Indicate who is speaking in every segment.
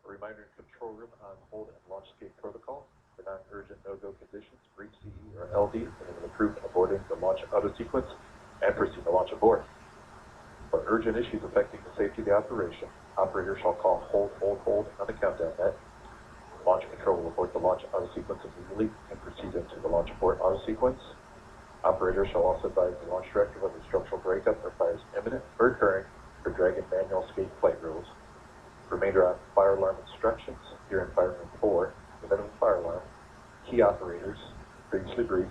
Speaker 1: A reminder in control room on hold and launch escape protocol. For non-urgent no-go conditions, brief CE or LD, and it will approve aborting the launch auto sequence and proceed to launch abort. For urgent issues affecting the safety of the operation, operators shall call hold on the countdown net. Launch control will abort the launch auto sequence immediately and proceed into the launch abort auto sequence. Operators shall also advise the launch director whether structural breakup or fire is imminent or occurring for Dragon manual escape flight rules. Remainder on fire alarm instructions. Here in Fire Room 4, the minimum fire alarm. Key operators, previously briefed,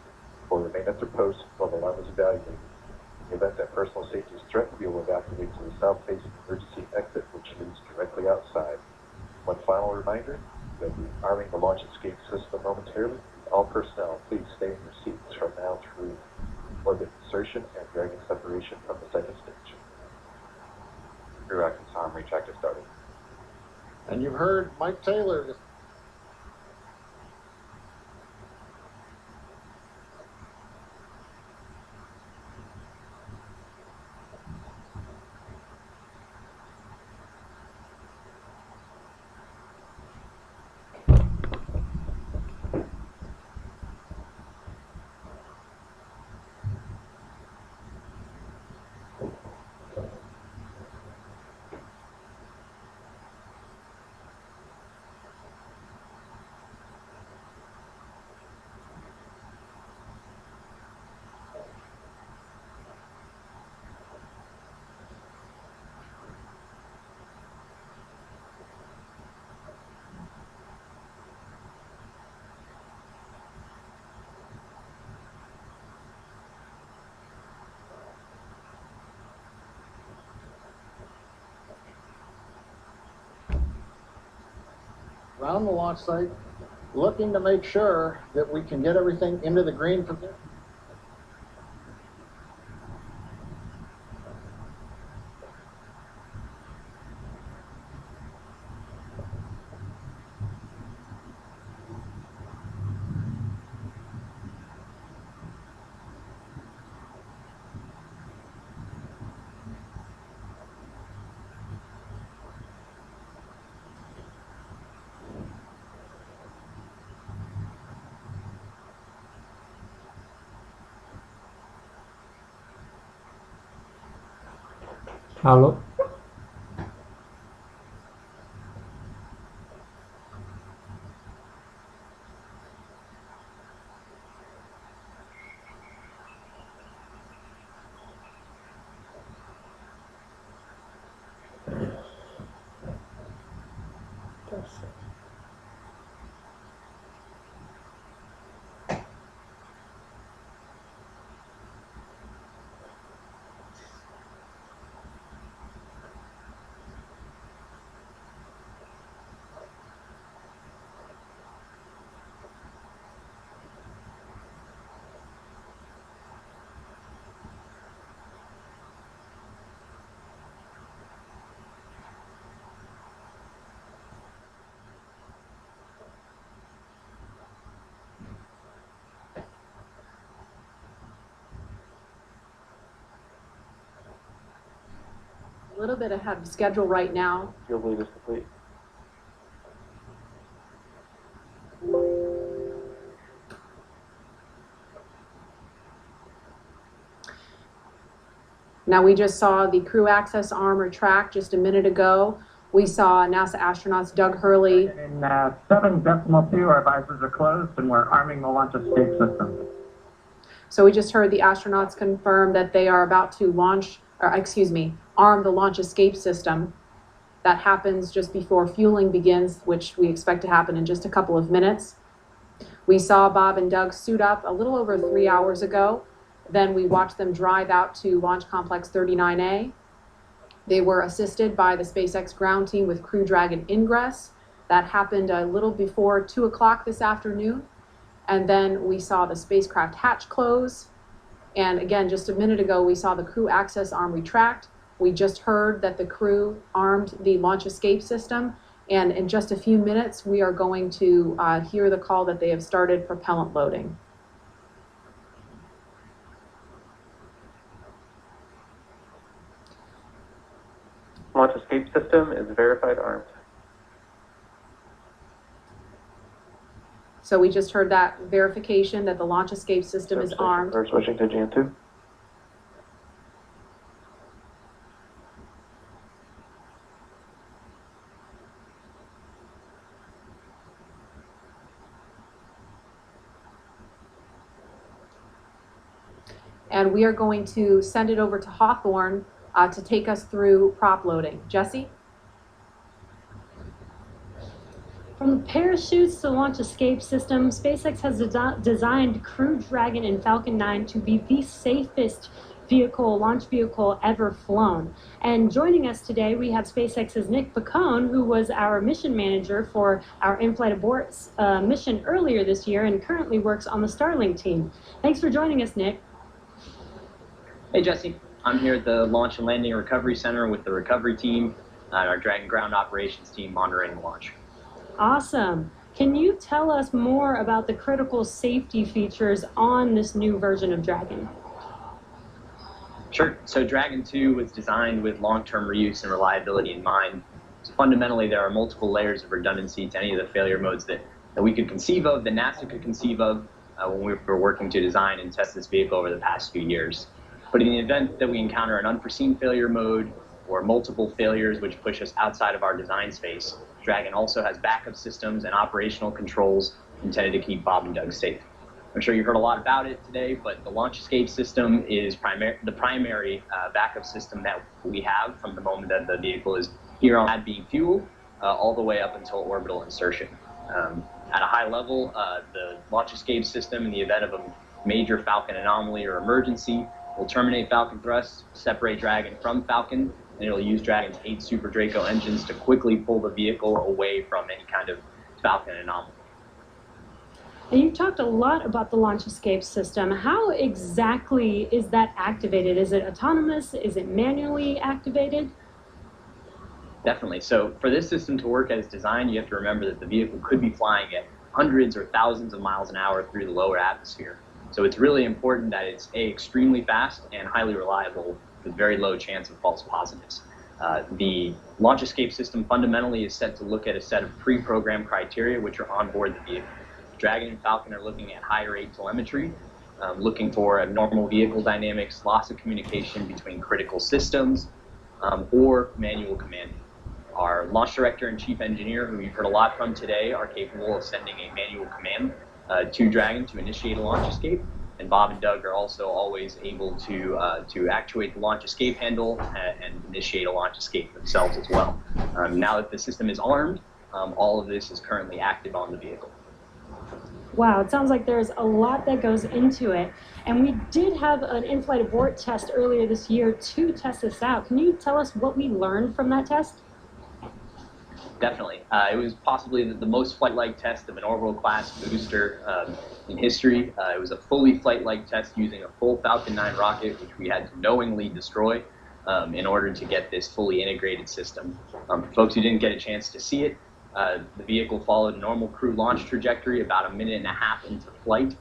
Speaker 1: will remain at their post while the alarm is evaluated. In the event that personal safety is threatened, we will evacuate to the south-facing emergency exit, which leads directly outside. One final reminder, we will be arming the launch escape system momentarily. All personnel, please stay in your seats from now through orbit insertion and Dragon separation from the second stage. Crew actions arm retract is started.
Speaker 2: And you've heard Mike Taylor. Around the launch site, looking to make sure that we can get everything into the green position.
Speaker 3: Halo.
Speaker 4: A little bit ahead of schedule right now.
Speaker 1: Field lead is complete.
Speaker 4: Now we just saw the crew access arm retract just a minute ago. We saw NASA astronauts Doug Hurley.
Speaker 5: In 7.2, our visors are closed and we're arming the launch escape system.
Speaker 4: So we just heard the astronauts confirm that they are about to arm the launch escape system. That happens just before fueling begins, which we expect to happen in just a couple of minutes. We saw Bob and Doug suit up a little over 3 hours ago. Then we watched them drive out to Launch Complex 39A. They were assisted by the SpaceX ground team with Crew Dragon ingress. That happened a little before 2 o'clock this afternoon. And then we saw the spacecraft hatch close. And again, just a minute ago, we saw the crew access arm retract. We just heard that the crew armed the launch escape system. And in just a few minutes, we are going to hear the call that they have started propellant loading.
Speaker 1: Launch escape system is verified armed.
Speaker 4: So we just heard that verification that the launch escape system is armed.
Speaker 1: We're switching to Jan 2.
Speaker 4: And we are going to send it over to Hawthorne to take us through prop loading. Jesse?
Speaker 6: From the parachutes to the launch escape system, SpaceX has designed Crew Dragon and Falcon 9 to be the safest launch vehicle ever flown. And joining us today, we have SpaceX's Nick Picone, who was our mission manager for our in-flight abort mission earlier this year and currently works on the Starlink team. Thanks for joining us, Nick.
Speaker 7: Hey Jesse, I'm here at the Launch and Landing Recovery Center with the recovery team and our Dragon ground operations team monitoring the launch.
Speaker 6: Awesome. Can you tell us more about the critical safety features on this new version of Dragon?
Speaker 7: Sure. So Dragon 2 was designed with long-term reuse and reliability in mind. So fundamentally, there are multiple layers of redundancy to any of the failure modes that we could conceive of, that NASA could conceive of when we were working to design and test this vehicle over the past few years. But in the event that we encounter an unforeseen failure mode or multiple failures which push us outside of our design space, Dragon also has backup systems and operational controls intended to keep Bob and Doug safe. I'm sure you heard a lot about it today, but the launch escape system is the primary backup system that we have from the moment that the vehicle is here on being fueled all the way up until orbital insertion. At a high level, the launch escape system, in the event of a major Falcon anomaly or emergency, will terminate Falcon thrust, separate Dragon from Falcon, and it'll use Dragon's 8 Super Draco engines to quickly pull the vehicle away from any kind of Falcon anomaly.
Speaker 6: And you've talked a lot about the launch escape system. How exactly is that activated? Is it autonomous? Is it manually activated?
Speaker 7: Definitely. So for this system to work as designed, you have to remember that the vehicle could be flying at hundreds or thousands of miles an hour through the lower atmosphere. So it's really important that it's extremely fast and highly reliable with very low chance of false positives. The launch escape system fundamentally is set to look at a set of pre-programmed criteria which are on board the vehicle. Dragon and Falcon are looking at high rate telemetry, looking for abnormal vehicle dynamics, loss of communication between critical systems, or manual commanding. Our launch director and chief engineer, who you've heard a lot from today, are capable of sending a manual command to Dragon to initiate a launch escape, and Bob and Doug are also always able to actuate the launch escape handle and initiate a launch escape themselves as well. Now that the system is armed, all of this is currently active on the vehicle.
Speaker 6: Wow, it sounds like there's a lot that goes into it. And we did have an in-flight abort test earlier this year to test this out. Can you tell us what we learned from that test?
Speaker 7: Definitely. It was possibly the most flight-like test of an orbital class booster in history. It was a fully flight-like test using a full Falcon 9 rocket, which we had to knowingly destroy in order to get this fully integrated system. For folks who didn't get a chance to see it, the vehicle followed a normal crew launch trajectory. About a minute and a half into flight,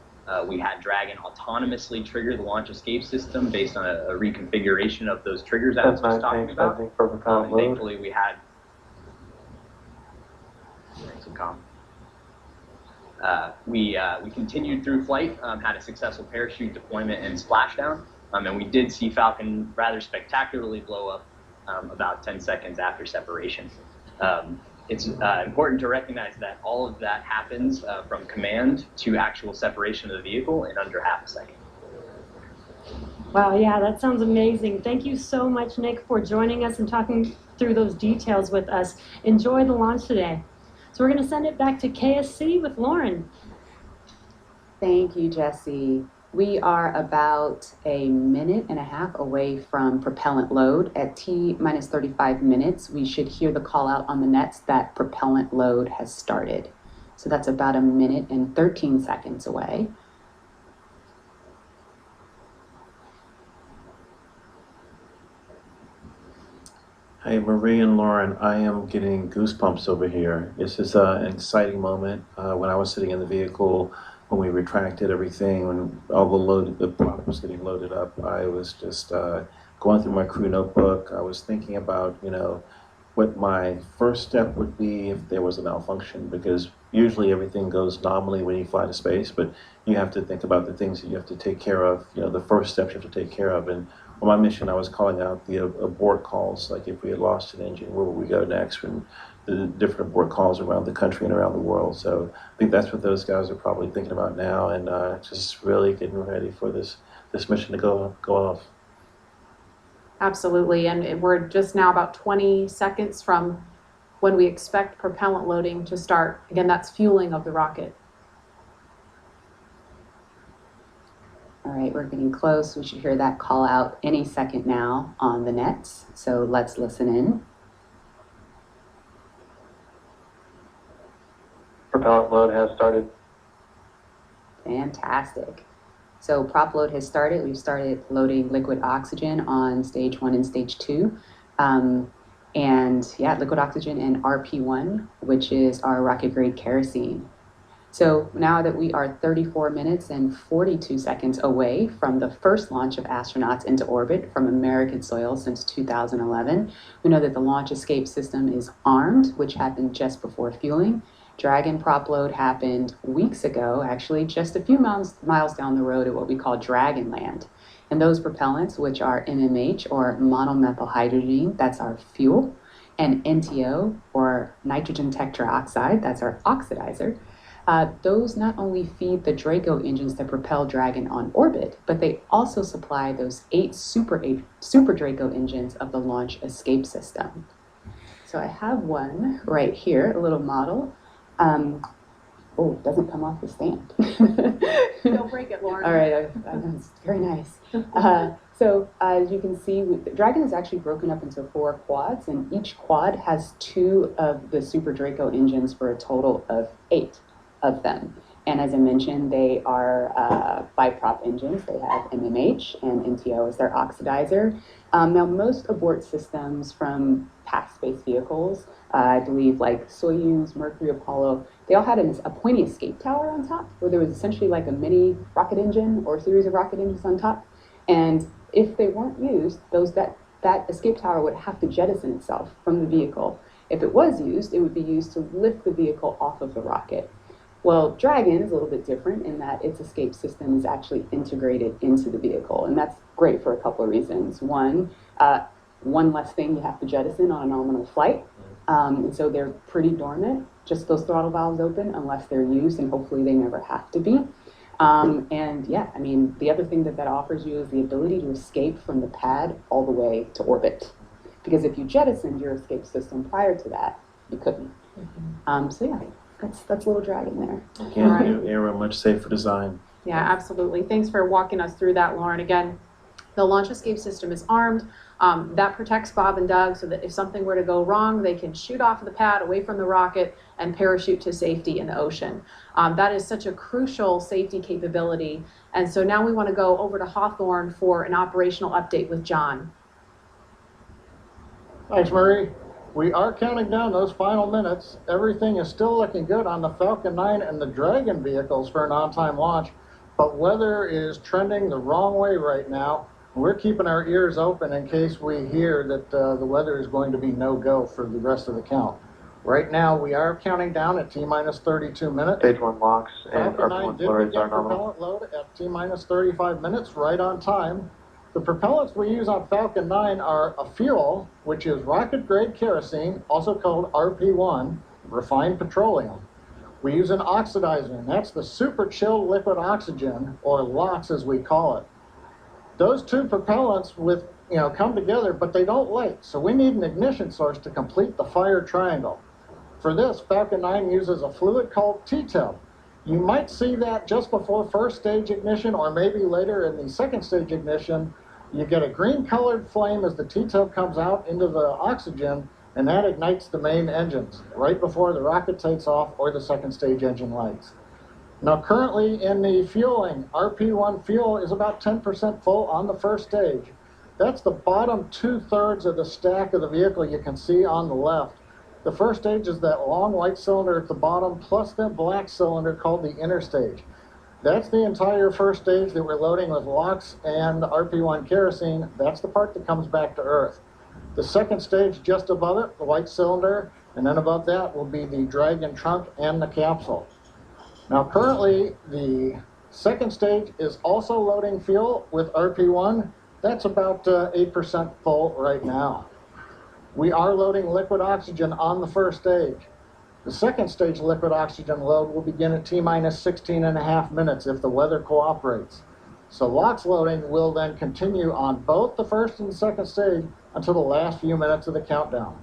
Speaker 7: we had Dragon autonomously trigger the launch escape system based on a reconfiguration of those triggers I was just talking about. And thankfully, we had we continued through flight, had a successful parachute deployment and splashdown, and we did see Falcon rather spectacularly blow up about 10 seconds after separation. It's important to recognize that all of that happens from command to actual separation of the vehicle in under half a second.
Speaker 6: Wow, yeah, that sounds amazing. Thank you so much, Nick, for joining us and talking through those details with us. Enjoy the launch today. So we're going to send it back to KSC with Lauren.
Speaker 8: Thank you, Jesse. We are about a minute and a half away from propellant load. At T-minus 35 minutes, we should hear the call out on the nets that propellant load has started. So that's about a minute and 13 seconds away.
Speaker 9: Hey, Marie and Lauren, I am getting goosebumps over here. This is an exciting moment. When I was sitting in the vehicle, when we retracted everything, when all the prop was getting loaded up, I was just going through my crew notebook. I was thinking about, what my first step would be if there was a malfunction, because usually everything goes nominally when you fly to space, but you have to think about the things that you have to take care of, the first steps you have to take care of. And on my mission, I was calling out the abort calls, like if we had lost an engine, where would we go next? And the different abort calls around the country and around the world. So I think that's what those guys are probably thinking about now, and just really getting ready for this mission to go off.
Speaker 4: Absolutely, and we're just now about 20 seconds from when we expect propellant loading to start. Again, that's fueling of the rocket.
Speaker 8: All right, we're getting close. We should hear that call out any second now on the nets. So let's listen in.
Speaker 10: Propellant load has started.
Speaker 8: Fantastic. So prop load has started. We've started loading liquid oxygen on stage 1 and stage 2. And yeah, liquid oxygen and RP1, which is our rocket grade kerosene. So now that we are 34 minutes and 42 seconds away from the first launch of astronauts into orbit from American soil since 2011, we know that the launch escape system is armed, which happened just before fueling. Dragon prop load happened weeks ago, actually just a few miles down the road at what we call Dragon Land. And those propellants, which are MMH or monomethylhydrazine, that's our fuel, and NTO or nitrogen tetroxide, that's our oxidizer, those not only feed the Draco engines that propel Dragon on orbit, but they also supply those 8 Super Draco engines of the launch escape system. So I have one right here, a little model. Oh, it doesn't come off the stand.
Speaker 4: Don't break it, Lauren.
Speaker 8: All right, I know, it's very nice. So as you can see, Dragon is actually broken up into 4 quads, and each quad has 2 of the Super Draco engines for a total of 8 of them. And as I mentioned, they are biprop engines. They have MMH and NTO as their oxidizer. Now, most abort systems from past space vehicles, I believe like Soyuz, Mercury, Apollo, they all had a pointy escape tower on top, where there was essentially like a mini rocket engine or a series of rocket engines on top. And if they weren't used, that escape tower would have to jettison itself from the vehicle. If it was used, it would be used to lift the vehicle off of the rocket. Well, Dragon is a little bit different in that its escape system is actually integrated into the vehicle, and that's great for a couple of reasons. One less thing you have to jettison on a nominal flight, and so they're pretty dormant, just those throttle valves open unless they're used, and hopefully they never have to be. And yeah, I mean, the other thing that offers you is the ability to escape from the pad all the way to orbit. Because if you jettisoned your escape system prior to that, you couldn't. So yeah. That's a little Dragon there.
Speaker 9: Again, new era, much safer design.
Speaker 4: Yeah, absolutely. Thanks for walking us through that, Lauren. Again, the launch escape system is armed. That protects Bob and Doug so that if something were to go wrong, they can shoot off of the pad away from the rocket and parachute to safety in the ocean. That is such a crucial safety capability. And so now we want to go over to Hawthorne for an operational update with John.
Speaker 2: Thanks, Marie. We are counting down those final minutes. Everything is still looking good on the Falcon 9 and the Dragon vehicles for an on-time launch, but weather is trending the wrong way right now. We're keeping our ears open in case we hear that the weather is going to be no-go for the rest of the count. Right now, we are counting down at T-minus 32 minutes.
Speaker 10: Stage 1 locks and
Speaker 2: Falcon 9
Speaker 10: RP1
Speaker 2: did
Speaker 10: fluids
Speaker 2: begin
Speaker 10: are nominal.
Speaker 2: propellant load at T-minus 35 minutes, right on time. The propellants we use on Falcon 9 are a fuel, which is rocket-grade kerosene, also called RP1, refined petroleum. We use an oxidizer, and that's the super chilled liquid oxygen, or LOX as we call it. Those 2 propellants come together, but they don't light, so we need an ignition source to complete the fire triangle. For this, Falcon 9 uses a fluid called T-tub. You might see that just before first stage ignition, or maybe later in the second stage ignition. You get a green-colored flame as the T-tub comes out into the oxygen, and that ignites the main engines right before the rocket takes off or the second stage engine lights. Now, currently in the fueling, RP1 fuel is about 10% full on the first stage. That's the bottom 2/3 of the stack of the vehicle you can see on the left. The first stage is that long white cylinder at the bottom, plus that black cylinder called the inner stage. That's the entire first stage that we're loading with LOX and RP1 kerosene. That's the part that comes back to Earth. The second stage just above it, the white cylinder, and then above that will be the Dragon trunk and the capsule. Now currently, the second stage is also loading fuel with RP1. That's about 8% full right now. We are loading liquid oxygen on the first stage. The second stage liquid oxygen load will begin at T-minus 16.5 minutes if the weather cooperates. So LOX loading will then continue on both the first and the second stage until the last few minutes of the countdown.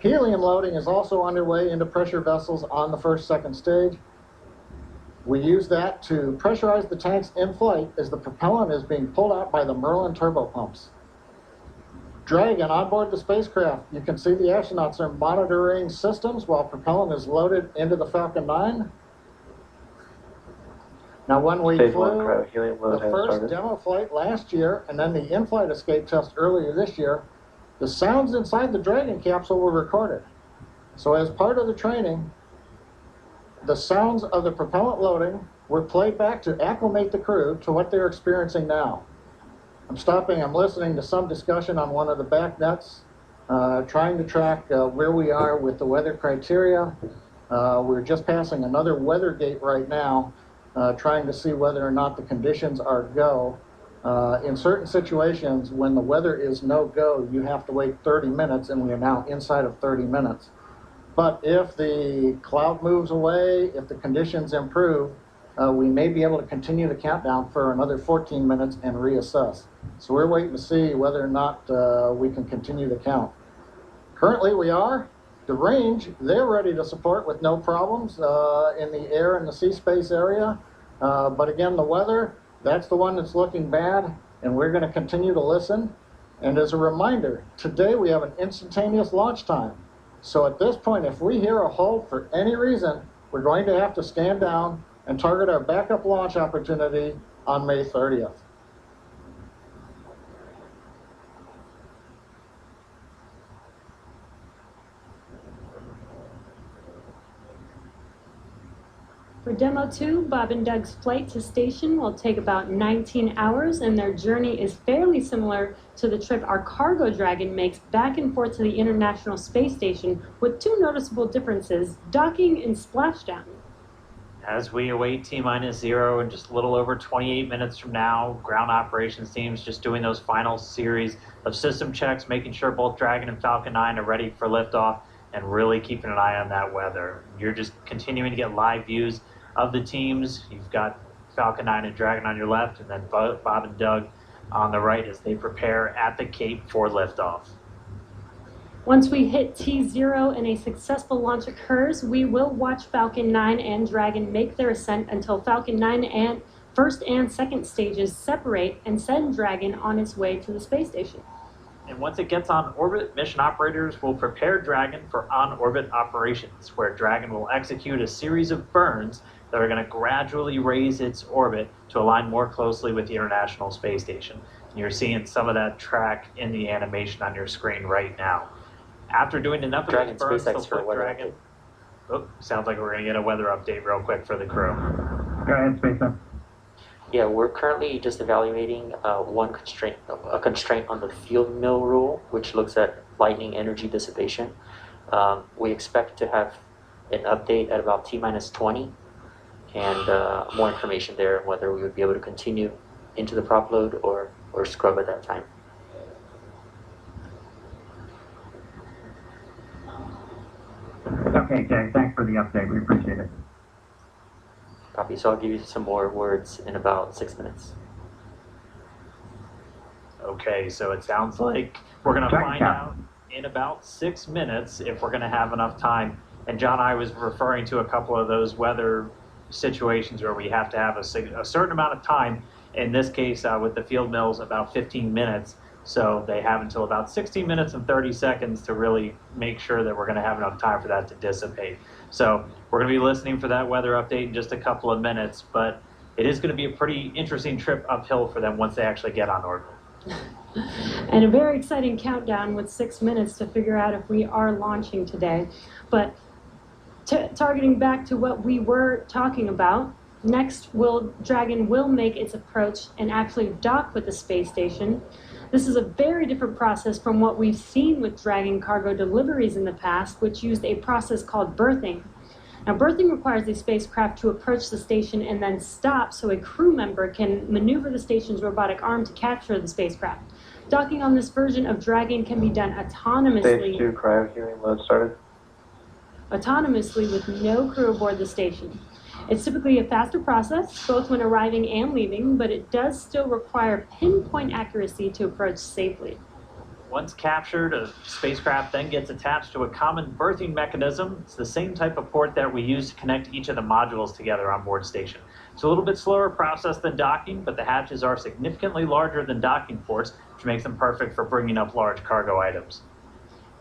Speaker 2: Helium loading is also underway into pressure vessels on the second stage. We use that to pressurize the tanks in flight as the propellant is being pulled out by the Merlin turbopumps. Dragon on board the spacecraft. You can see the astronauts are monitoring systems while propellant is loaded into the Falcon 9. Now when we
Speaker 10: Phase
Speaker 2: flew
Speaker 10: one helium load
Speaker 2: the
Speaker 10: has
Speaker 2: first
Speaker 10: started.
Speaker 2: demo flight last year and then the in-flight escape test earlier this year, the sounds inside the Dragon capsule were recorded. So as part of the training, the sounds of the propellant loading were played back to acclimate the crew to what they're experiencing now. I'm listening to some discussion on one of the back nets, trying to track where we are with the weather criteria. We're just passing another weather gate right now, trying to see whether or not the conditions are go. In certain situations, when the weather is no-go, you have to wait 30 minutes, and we are now inside of 30 minutes. But if the cloud moves away, if the conditions improve, we may be able to continue the countdown for another 14 minutes and reassess. So we're waiting to see whether or not we can continue the count. Currently we are. The range, they're ready to support with no problems in the air and the sea space area. But again, the weather, that's the one that's looking bad, and we're going to continue to listen. And as a reminder, today we have an instantaneous launch time. So at this point, if we hear a hold for any reason, we're going to have to stand down and target our backup launch opportunity on May 30th.
Speaker 6: For Demo 2, Bob and Doug's flight to station will take about 19 hours, and their journey is fairly similar to the trip our cargo Dragon makes back and forth to the International Space Station, with two noticeable differences: docking and splashdown.
Speaker 11: As we await T-minus 0 in just a little over 28 minutes from now, ground operations teams just doing those final series of system checks, making sure both Dragon and Falcon 9 are ready for liftoff, and really keeping an eye on that weather. You're just continuing to get live views of the teams. You've got Falcon 9 and Dragon on your left, and then Bob and Doug on the right as they prepare at the Cape for liftoff.
Speaker 6: Once we hit T0 and a successful launch occurs, we will watch Falcon 9 and Dragon make their ascent until Falcon 9 and first and second stages separate and send Dragon on its way to the space station.
Speaker 11: And once it gets on orbit, mission operators will prepare Dragon for on-orbit operations, where Dragon will execute a series of burns that are going to gradually raise its orbit to align more closely with the International Space Station. And you're seeing some of that track in the animation on your screen right now. After doing enough of those burns, they'll put Dragon... Oh, sounds like we're going to get a weather update real quick for the crew.
Speaker 5: Go ahead, Spacer.
Speaker 12: Yeah, we're currently just evaluating a constraint on the field mill rule, which looks at lightning energy dissipation. We expect to have an update at about T-minus 20, and more information there on whether we would be able to continue into the prop load or scrub at that time.
Speaker 5: Okay, Jay, thanks for the update. We appreciate it.
Speaker 12: Copy. So I'll give you some more words in about 6 minutes.
Speaker 11: Okay, so it sounds like we're going to find out in about 6 minutes if we're going to have enough time. And John, I was referring to a couple of those weather situations where we have to have a certain amount of time. In this case, with the field mills, about 15 minutes. So they have until about 16 minutes and 30 seconds to really make sure that we're going to have enough time for that to dissipate. So we're going to be listening for that weather update in just a couple of minutes, but it is going to be a pretty interesting trip uphill for them once they actually get on orbit.
Speaker 6: And a very exciting countdown with 6 minutes to figure out if we are launching today. But targeting back to what we were talking about, next Dragon will make its approach and actually dock with the space station. This is a very different process from what we've seen with Dragon cargo deliveries in the past, which used a process called berthing. Now, berthing requires the spacecraft to approach the station and then stop so a crew member can maneuver the station's robotic arm to capture the spacecraft. Docking on this version of Dragon can be done autonomously.
Speaker 10: Stage 2 cryo healing load started.
Speaker 6: Autonomously with no crew aboard the station. It's typically a faster process, both when arriving and leaving, but it does still require pinpoint accuracy to approach safely.
Speaker 11: Once captured, a spacecraft then gets attached to a common berthing mechanism. It's the same type of port that we use to connect each of the modules together on board station. It's a little bit slower process than docking, but the hatches are significantly larger than docking ports, which makes them perfect for bringing up large cargo items.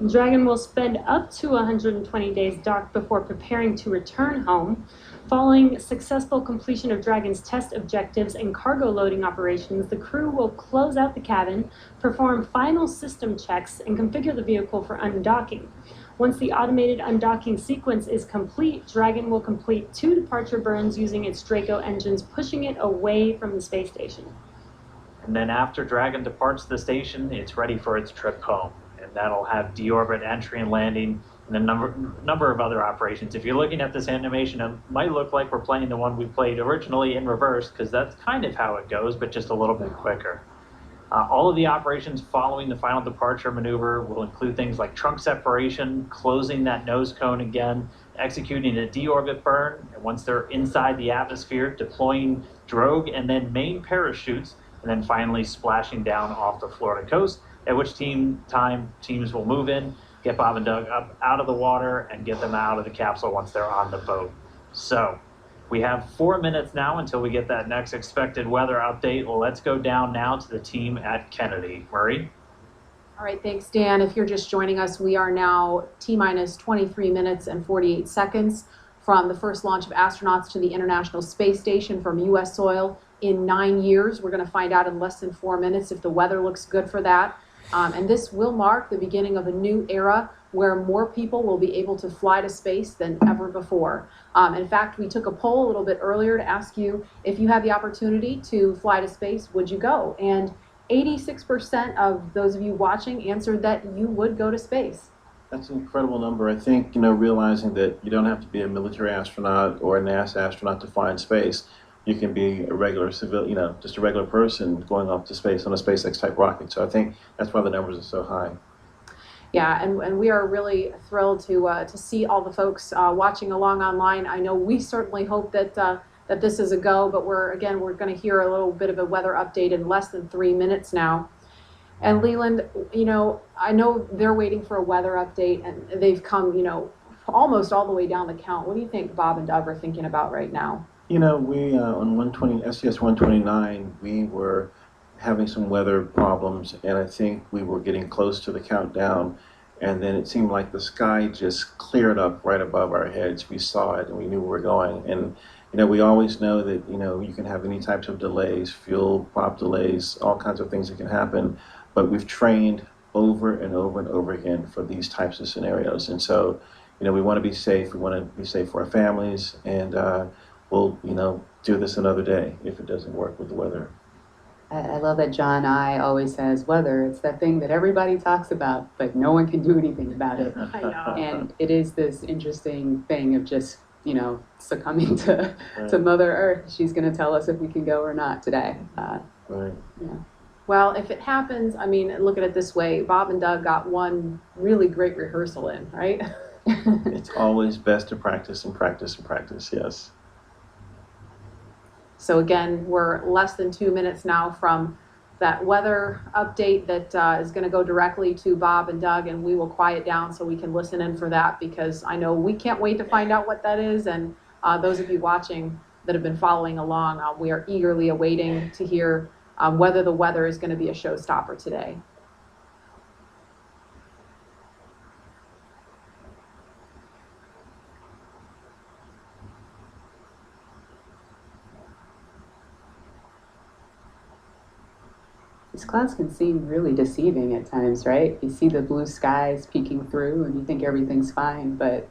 Speaker 6: Dragon will spend up to 120 days docked before preparing to return home. Following successful completion of Dragon's test objectives and cargo loading operations, the crew will close out the cabin, perform final system checks, and configure the vehicle for undocking. Once the automated undocking sequence is complete, Dragon will complete 2 departure burns using its Draco engines, pushing it away from the space station.
Speaker 11: And then after Dragon departs the station, it's ready for its trip home. And that'll have deorbit entry and landing and a number of other operations. If you're looking at this animation, it might look like we're playing the one we played originally in reverse, because that's kind of how it goes, but just a little bit quicker. All of the operations following the final departure maneuver will include things like trunk separation, closing that nose cone again, executing a deorbit burn, and once they're inside the atmosphere, deploying drogue and then main parachutes, and then finally splashing down off the Florida coast, at which teams will move in, get Bob and Doug up out of the water, and get them out of the capsule once they're on the boat. So we have 4 minutes now until we get that next expected weather update. Well, let's go down now to the team at Kennedy. Murray?
Speaker 4: All right, thanks, Dan. If you're just joining us, we are now T-minus 23 minutes and 48 seconds from the first launch of astronauts to the International Space Station from U.S. soil in 9 years. We're going to find out in less than 4 minutes if the weather looks good for that. And this will mark the beginning of a new era where more people will be able to fly to space than ever before. In fact, we took a poll a little bit earlier to ask you if you had the opportunity to fly to space, would you go? And 86% of those of you watching answered that you would go to space.
Speaker 9: That's an incredible number. I think, realizing that you don't have to be a military astronaut or a NASA astronaut to fly in space. You can be a regular civilian, just a regular person going up to space on a SpaceX type rocket. So I think that's why the numbers are so high.
Speaker 4: Yeah, and we are really thrilled to see all the folks watching along online. I know we certainly hope that that this is a go, but we're going to hear a little bit of a weather update in less than 3 minutes now. And Leland, I know they're waiting for a weather update, and they've come, almost all the way down the count. What do you think Bob and Doug are thinking about right now?
Speaker 9: We on STS-129, we were having some weather problems, and I think we were getting close to the countdown, and then it seemed like the sky just cleared up right above our heads. We saw it, and we knew where we were going. And we always know that you can have any types of delays, fuel prop delays, all kinds of things that can happen. But we've trained over and over and over again for these types of scenarios, and so we want to be safe. We want to be safe for our families, and we'll do this another day if it doesn't work with the weather.
Speaker 8: I love that John I always says weather. It's that thing that everybody talks about, but no one can do anything about it.
Speaker 4: I know.
Speaker 8: And it is this interesting thing of just, succumbing to Mother Earth. She's going to tell us if we can go or not today.
Speaker 9: Right.
Speaker 8: Yeah.
Speaker 4: Well, if it happens, look at it this way. Bob and Doug got one really great rehearsal in, right?
Speaker 9: It's always best to practice and practice and practice, yes.
Speaker 4: So again, we're less than 2 minutes now from that weather update that is going to go directly to Bob and Doug, and we will quiet down so we can listen in for that, because I know we can't wait to find out what that is, and those of you watching that have been following along, we are eagerly awaiting to hear whether the weather is going to be a showstopper today.
Speaker 8: These clouds can seem really deceiving at times, right? You see the blue skies peeking through and you think everything's fine, but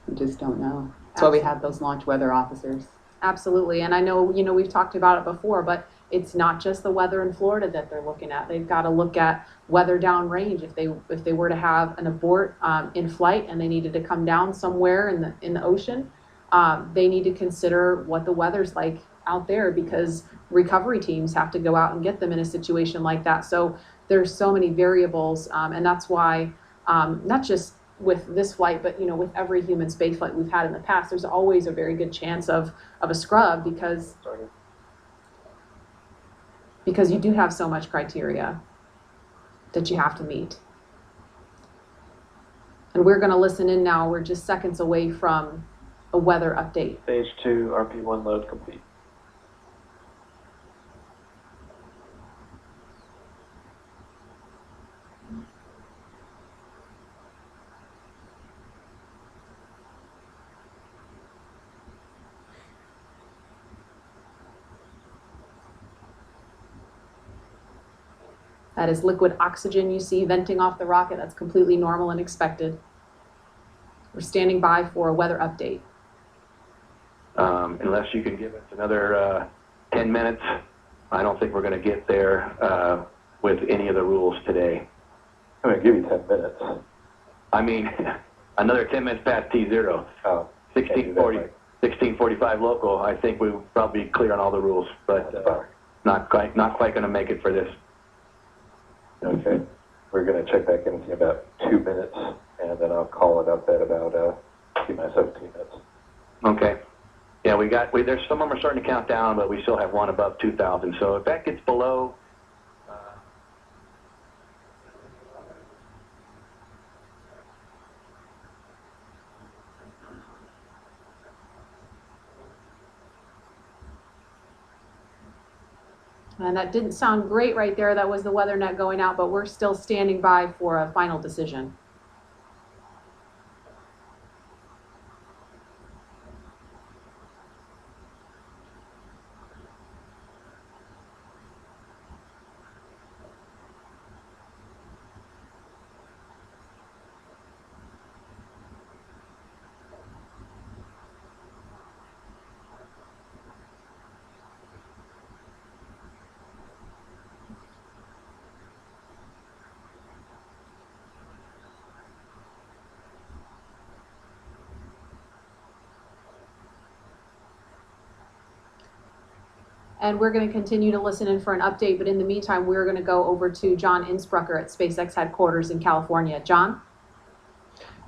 Speaker 8: you just don't know. That's why we have those launch weather officers.
Speaker 4: Absolutely, and I know, we've talked about it before, but it's not just the weather in Florida that they're looking at. They've got to look at weather downrange. If they were to have an abort in flight and they needed to come down somewhere in the ocean, they need to consider what the weather's like out there, because recovery teams have to go out and get them in a situation like that. So there's so many variables, and that's why not just with this flight, but with every human space flight we've had in the past, there's always a very good chance of a scrub, because you do have so much criteria that you have to meet. And we're going to listen in now. We're just seconds away from a weather update.
Speaker 10: Stage 2, RP1 load complete.
Speaker 4: That is liquid oxygen you see venting off the rocket. That's completely normal and expected. We're standing by for a weather update.
Speaker 13: Unless you can give us another 10 minutes, I don't think we're going to get there with any of the rules today.
Speaker 1: I'm going to give you 10 minutes.
Speaker 13: I mean, another 10 minutes past T0.
Speaker 1: Oh,
Speaker 13: 16:45 local. I think we'll probably be clear on all the rules, but not quite going to make it for this.
Speaker 1: Okay. We're going to check back in with you about 2 minutes, and then I'll call it up at about 17 minutes.
Speaker 13: Okay. Yeah, there's some of them are starting to count down, but we still have one above 2,000. So if that gets below,
Speaker 4: And that didn't sound great right there. That was the weather net going out, but we're still standing by for a final decision. And we're going to continue to listen in for an update, but in the meantime, we're going to go over to John Innsbrucker at SpaceX headquarters in California. John?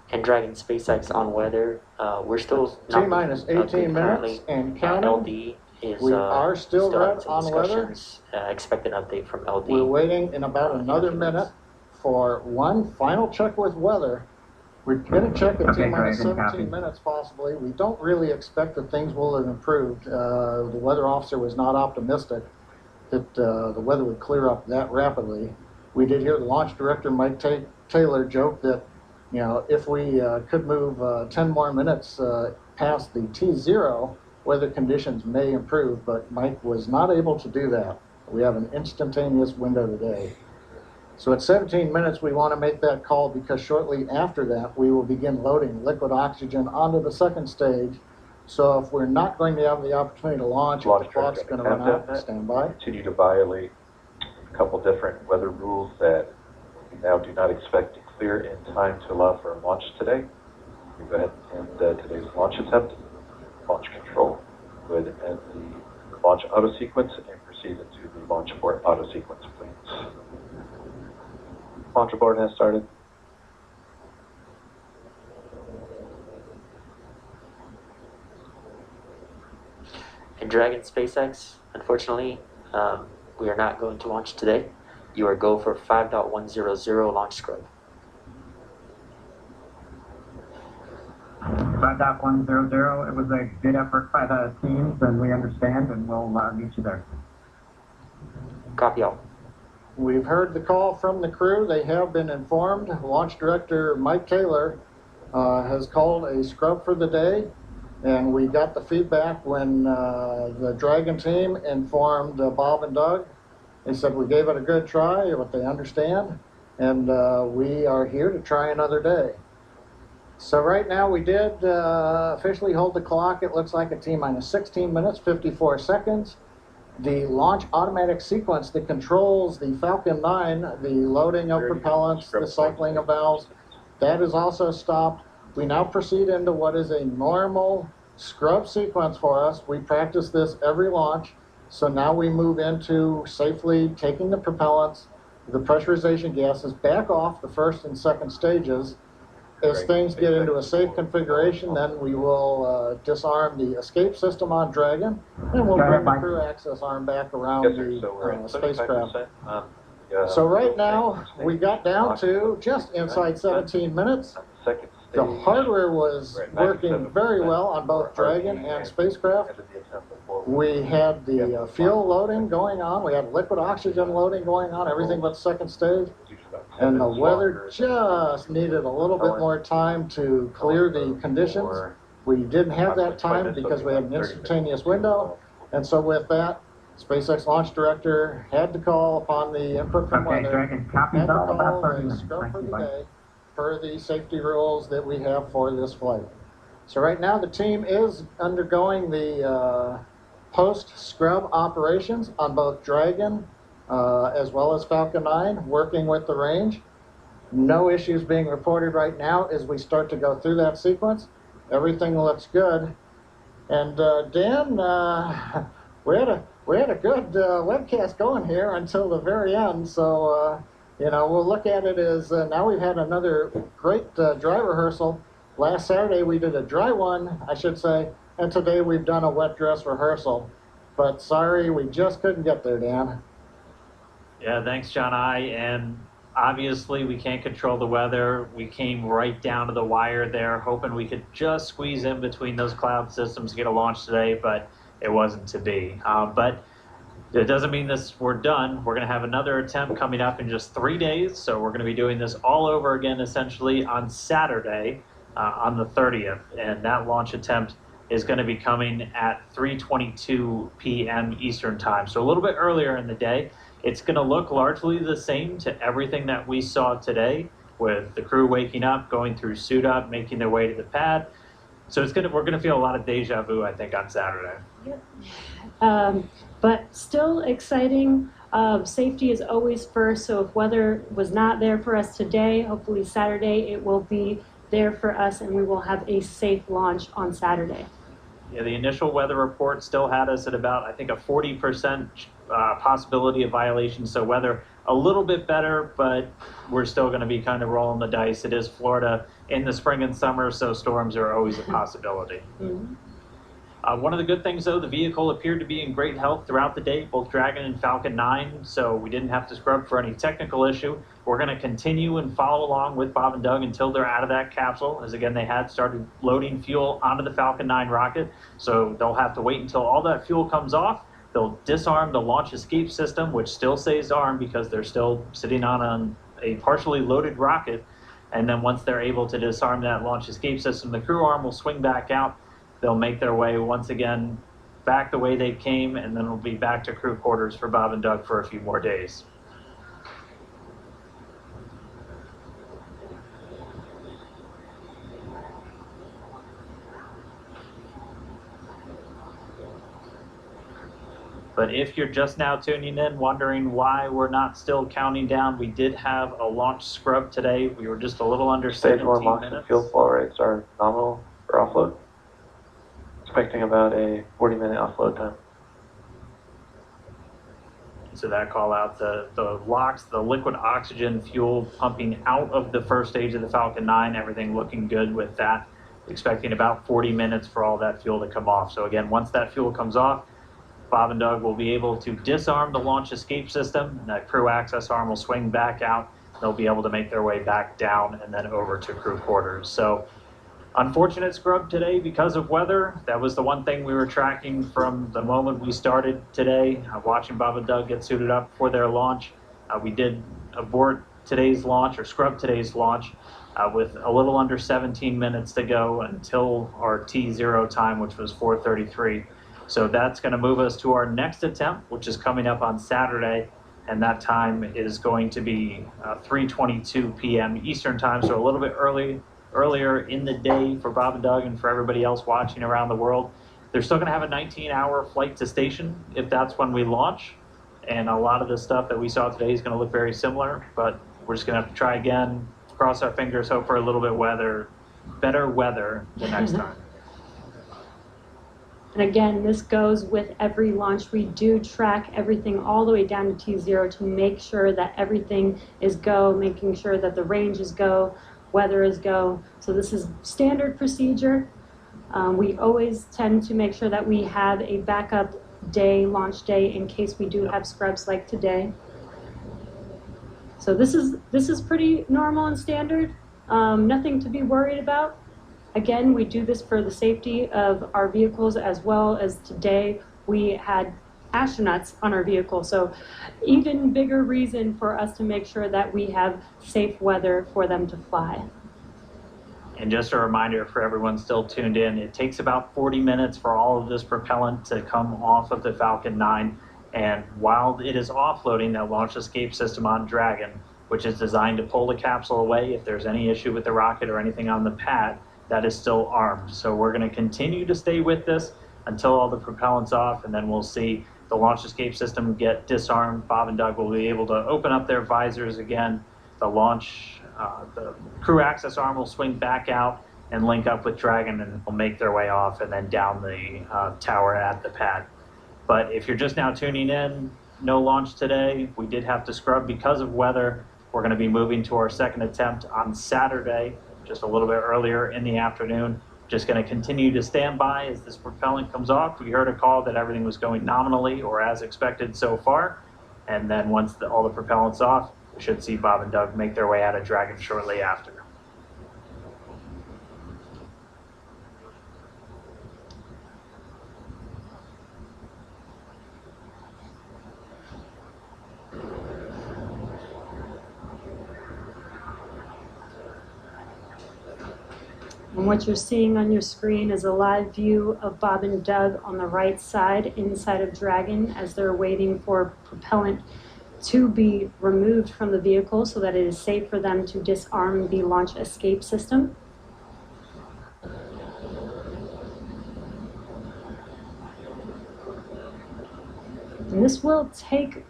Speaker 12: And Dragon SpaceX on weather, we're still
Speaker 2: T-minus 18 minutes and counting.
Speaker 12: LD is
Speaker 2: we are still right on weather.
Speaker 12: Expect an update from LD.
Speaker 2: We're waiting in about another minute for one final check with weather. We're going to check at T-minus 17 minutes possibly. We don't really expect that things will have improved. The weather officer was not optimistic that the weather would clear up that rapidly. We did hear the launch director, Mike Taylor, joke that, if we could move 10 more minutes past the T0, weather conditions may improve, but Mike was not able to do that. We have an instantaneous window today. So at 17 minutes, we want to make that call, because shortly after that, we will begin loading liquid oxygen onto the second stage. So if we're not going to have the opportunity to launch, if the clock's going to run out, stand by.
Speaker 1: Continue to violate a couple different weather rules that we now do not expect to clear in time to allow for a launch today. We go ahead and today's launch attempt. Launch control would end the launch auto sequence and proceed into the launch abort auto sequence, please. Launch abort has started.
Speaker 12: And Dragon SpaceX, unfortunately, we are not going to launch today. You are go for 5.100 launch scrub.
Speaker 5: 5.100, it was a good effort by the teams, and we understand, and we'll meet you there.
Speaker 12: Copy all.
Speaker 2: We've heard the call from the crew. They have been informed. Launch director Mike Taylor has called a scrub for the day, and we got the feedback when the Dragon team informed Bob and Doug. They said we gave it a good try, but they understand, and we are here to try another day. So right now we did officially hold the clock. It looks like a T-minus 16 minutes, 54 seconds. the launch automatic sequence that controls the Falcon 9, the loading of propellants, the cycling of valves, that is also stopped. We now proceed into what is a normal scrub sequence for us. We practice this every launch. So now we move into safely taking the propellants, the pressurization gases back off the first and second stages. As things get into a safe configuration, then we will disarm the escape system on Dragon, and we'll bring the crew access arm back around the spacecraft. So right now, we got down to just inside 17 minutes. The hardware was working very well on both Dragon and spacecraft. We had the fuel loading going on. We had liquid oxygen loading going on, everything but second stage. And the weather just needed a little bit more time to clear the conditions. We didn't have that time because we had an instantaneous window. And so with that, SpaceX launch director had to call upon the input from weather, had to call the scrub for the day, per the safety rules that we have for this flight. So right now the team is undergoing the post-scrub operations on both Dragon as well as Falcon 9, working with the range. No issues being reported right now as we start to go through that sequence. Everything looks good. And Dan, we had a good webcast going here until the very end. So you know, we'll look at it as now we've had another great dry rehearsal. Last Saturday we did a dry one, I should say, and today we've done a wet dress rehearsal. But sorry, we just couldn't get there, Dan.
Speaker 11: Yeah, thanks, John I. And obviously, we can't control the weather. We came right down to the wire there, hoping we could just squeeze in between those cloud systems to get a launch today, but it wasn't to be. But it doesn't mean we're done. We're going to have another attempt coming up in just 3 days, so we're going to be doing this all over again, essentially, on Saturday, on the 30th. And that launch attempt is going to be coming at 3:22 p.m. Eastern Time, so a little bit earlier in the day. It's going to look largely the same to everything that we saw today, with the crew waking up, going through suit up, making their way to the pad. So we're going to feel a lot of deja vu, I think, on Saturday.
Speaker 6: Yep. But still exciting. Safety is always first, so if weather was not there for us today, hopefully Saturday it will be there for us and we will have a safe launch on Saturday.
Speaker 11: Yeah, the initial weather report still had us at about, I think, a 40% possibility of violation. So weather a little bit better, but we're still going to be kind of rolling the dice. It is Florida in the spring and summer, so storms are always a possibility.
Speaker 6: Mm-hmm.
Speaker 11: One of the good things, though, the vehicle appeared to be in great health throughout the day, both Dragon and Falcon 9, so we didn't have to scrub for any technical issue. We're going to continue and follow along with Bob and Doug until they're out of that capsule, as again, they had started loading fuel onto the Falcon 9 rocket, so they'll have to wait until all that fuel comes off. They'll disarm the launch escape system, which still stays armed because they're still sitting on a partially loaded rocket, and then once they're able to disarm that launch escape system, the crew arm will swing back out. They'll make their way once again back the way they came, and then we'll be back to crew quarters for Bob and Doug for a few more days. But if you're just now tuning in, wondering why we're not still counting down, we did have a launch scrub today. We were just a little under 17 minutes.
Speaker 10: Stage 1 launch and fuel flow rates are nominal for offload. Expecting about a 40-minute offload time.
Speaker 11: So that call out, the LOX, the liquid oxygen fuel pumping out of the first stage of the Falcon 9, everything looking good with that. Expecting about 40 minutes for all that fuel to come off. So again, once that fuel comes off, Bob and Doug will be able to disarm the launch escape system, and that crew access arm will swing back out. They'll be able to make their way back down and then over to crew quarters. So unfortunate scrub today because of weather. That was the one thing we were tracking from the moment we started today, watching Bob and Doug get suited up for their launch. We did abort today's launch, or scrub today's launch, with a little under 17 minutes to go until our T0 time, which was 4:33. So that's going to move us to our next attempt, which is coming up on Saturday, and that time is going to be 3:22 p.m. Eastern time, so a little bit earlier in the day for Bob and Doug and for everybody else watching around the world. They're still going to have a 19-hour flight to station if that's when we launch. And a lot of the stuff that we saw today is going to look very similar, but we're just going to have to try again, cross our fingers, hope for a little bit better weather the next time.
Speaker 6: And again, this goes with every launch. We do track everything all the way down to T0 to make sure that everything is go, making sure that the range is go, weather is go. So this is standard procedure. We always tend to make sure that we have a backup day, launch day, in case we do have scrubs like today. So this is pretty normal and standard. Nothing to be worried about. Again, we do this for the safety of our vehicles, as well as today we had astronauts on our vehicle. So even bigger reason for us to make sure that we have safe weather for them to fly.
Speaker 11: And just a reminder for everyone still tuned in, it takes about 40 minutes for all of this propellant to come off of the Falcon 9. And while it is offloading that launch escape system on Dragon, which is designed to pull the capsule away if there's any issue with the rocket or anything on the pad, that is still armed. So we're going to continue to stay with this until all the propellant's off, and then we'll see the launch escape system get disarmed. Bob and Doug will be able to open up their visors again. The crew access arm will swing back out and link up with Dragon, and will make their way off and then down the tower at the pad. But if you're just now tuning in, no launch today. We did have to scrub because of weather. We're going to be moving to our second attempt on Saturday, just a little bit earlier in the afternoon. Just going to continue to stand by as this propellant comes off. We heard a call that everything was going nominally or as expected so far. And then once all the propellant's off, we should see Bob and Doug make their way out of Dragon shortly after.
Speaker 6: And what you're seeing on your screen is a live view of Bob and Doug on the right side inside of Dragon as they're waiting for propellant to be removed from the vehicle so that it is safe for them to disarm the launch escape system. And this will take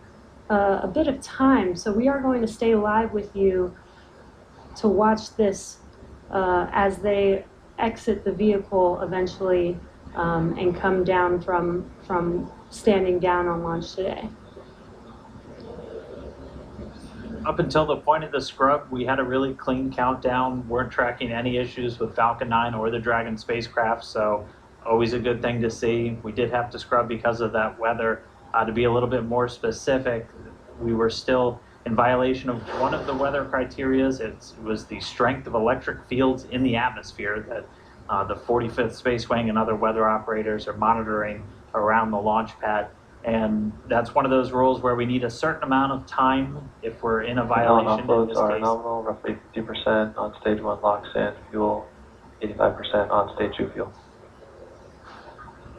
Speaker 6: a bit of time, so we are going to stay live with you to watch this as they exit the vehicle eventually and come down from standing down on launch today.
Speaker 11: Up until the point of the scrub, we had a really clean countdown. Weren't tracking any issues with Falcon 9 or the Dragon spacecraft, so always a good thing to see. We did have to scrub because of that weather. To be a little bit more specific, we were still in violation of one of the weather criteria. It was the strength of electric fields in the atmosphere that the 45th Space Wing and other weather operators are monitoring around the launch pad. And that's one of those rules where we need a certain amount of time if we're in a violation.
Speaker 10: Offloads are nominal, roughly 50% on stage 1 locks in fuel, 85% on stage 2 fuel.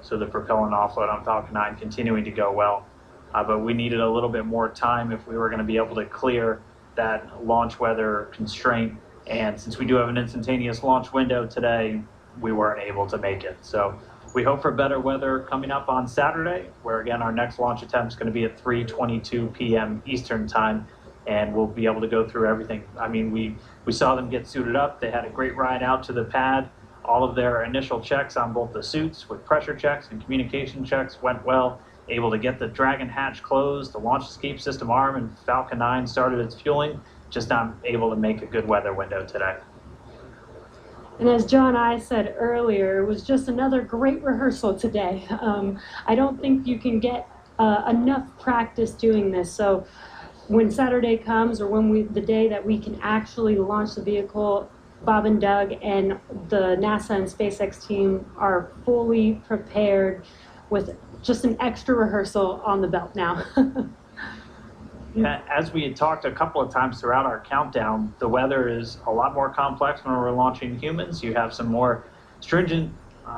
Speaker 11: So the propellant offload on Falcon 9 continuing to go well. But we needed a little bit more time if we were going to be able to clear that launch weather constraint. And since we do have an instantaneous launch window today, we weren't able to make it. So we hope for better weather coming up on Saturday, where again our next launch attempt is going to be at 3:22 p.m. Eastern time, and we'll be able to go through everything. I mean, we saw them get suited up. They had a great ride out to the pad. All of their initial checks on both the suits with pressure checks and communication checks went well. Able to get the Dragon hatch closed, the launch escape system arm, and Falcon 9 started its fueling. Just not able to make a good weather window today.
Speaker 6: And as John and I said earlier, it was just another great rehearsal today. I don't think you can get enough practice doing this. So when Saturday comes, or the day that we can actually launch the vehicle, Bob and Doug and the NASA and SpaceX team are fully prepared with just an extra rehearsal on the belt now.
Speaker 11: Yeah, as we had talked a couple of times throughout our countdown, the weather is a lot more complex when we're launching humans. You have some more stringent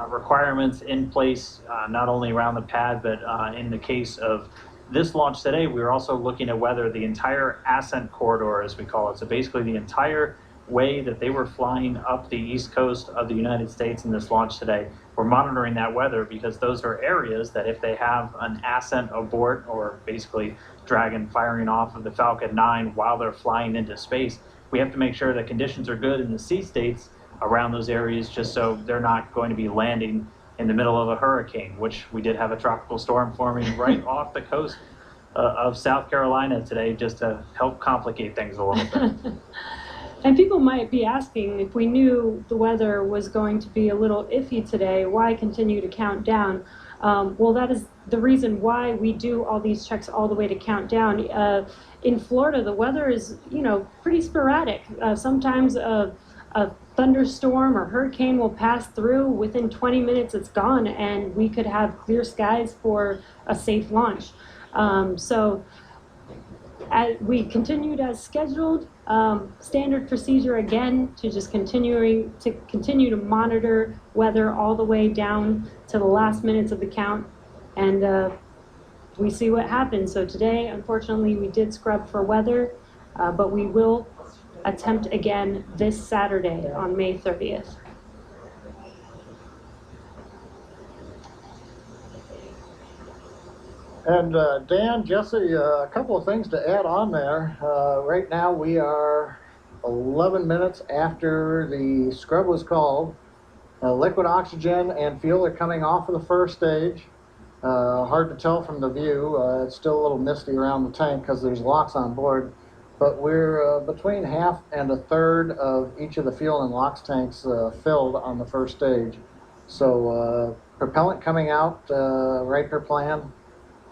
Speaker 11: requirements in place, not only around the pad, but in the case of this launch today, we were also looking at whether the entire ascent corridor, as we call it, so basically the entire way that they were flying up the east coast of the United States in this launch today. We're monitoring that weather because those are areas that if they have an ascent abort, or basically Dragon firing off of the Falcon 9 while they're flying into space, we have to make sure that conditions are good in the sea states around those areas, just so they're not going to be landing in the middle of a hurricane, which we did have a tropical storm forming right off the coast of South Carolina today, just to help complicate things a little bit.
Speaker 6: And people might be asking, if we knew the weather was going to be a little iffy today, why continue to count down? Well, that is the reason why we do all these checks all the way to countdown. In Florida, the weather is, pretty sporadic. Sometimes a thunderstorm or hurricane will pass through. Within 20 minutes, it's gone, and we could have clear skies for a safe launch. We continued as scheduled. Standard procedure again to just continue to monitor weather all the way down to the last minutes of the count, and we see what happens. So today, unfortunately, we did scrub for weather, but we will attempt again this Saturday on May 30th.
Speaker 2: And Dan, Jesse, a couple of things to add on there. Right now we are 11 minutes after the scrub was called. Liquid oxygen and fuel are coming off of the first stage. Hard to tell from the view. It's still a little misty around the tank because there's LOX on board. But we're between half and a third of each of the fuel and LOX tanks filled on the first stage. So propellant coming out right per plan.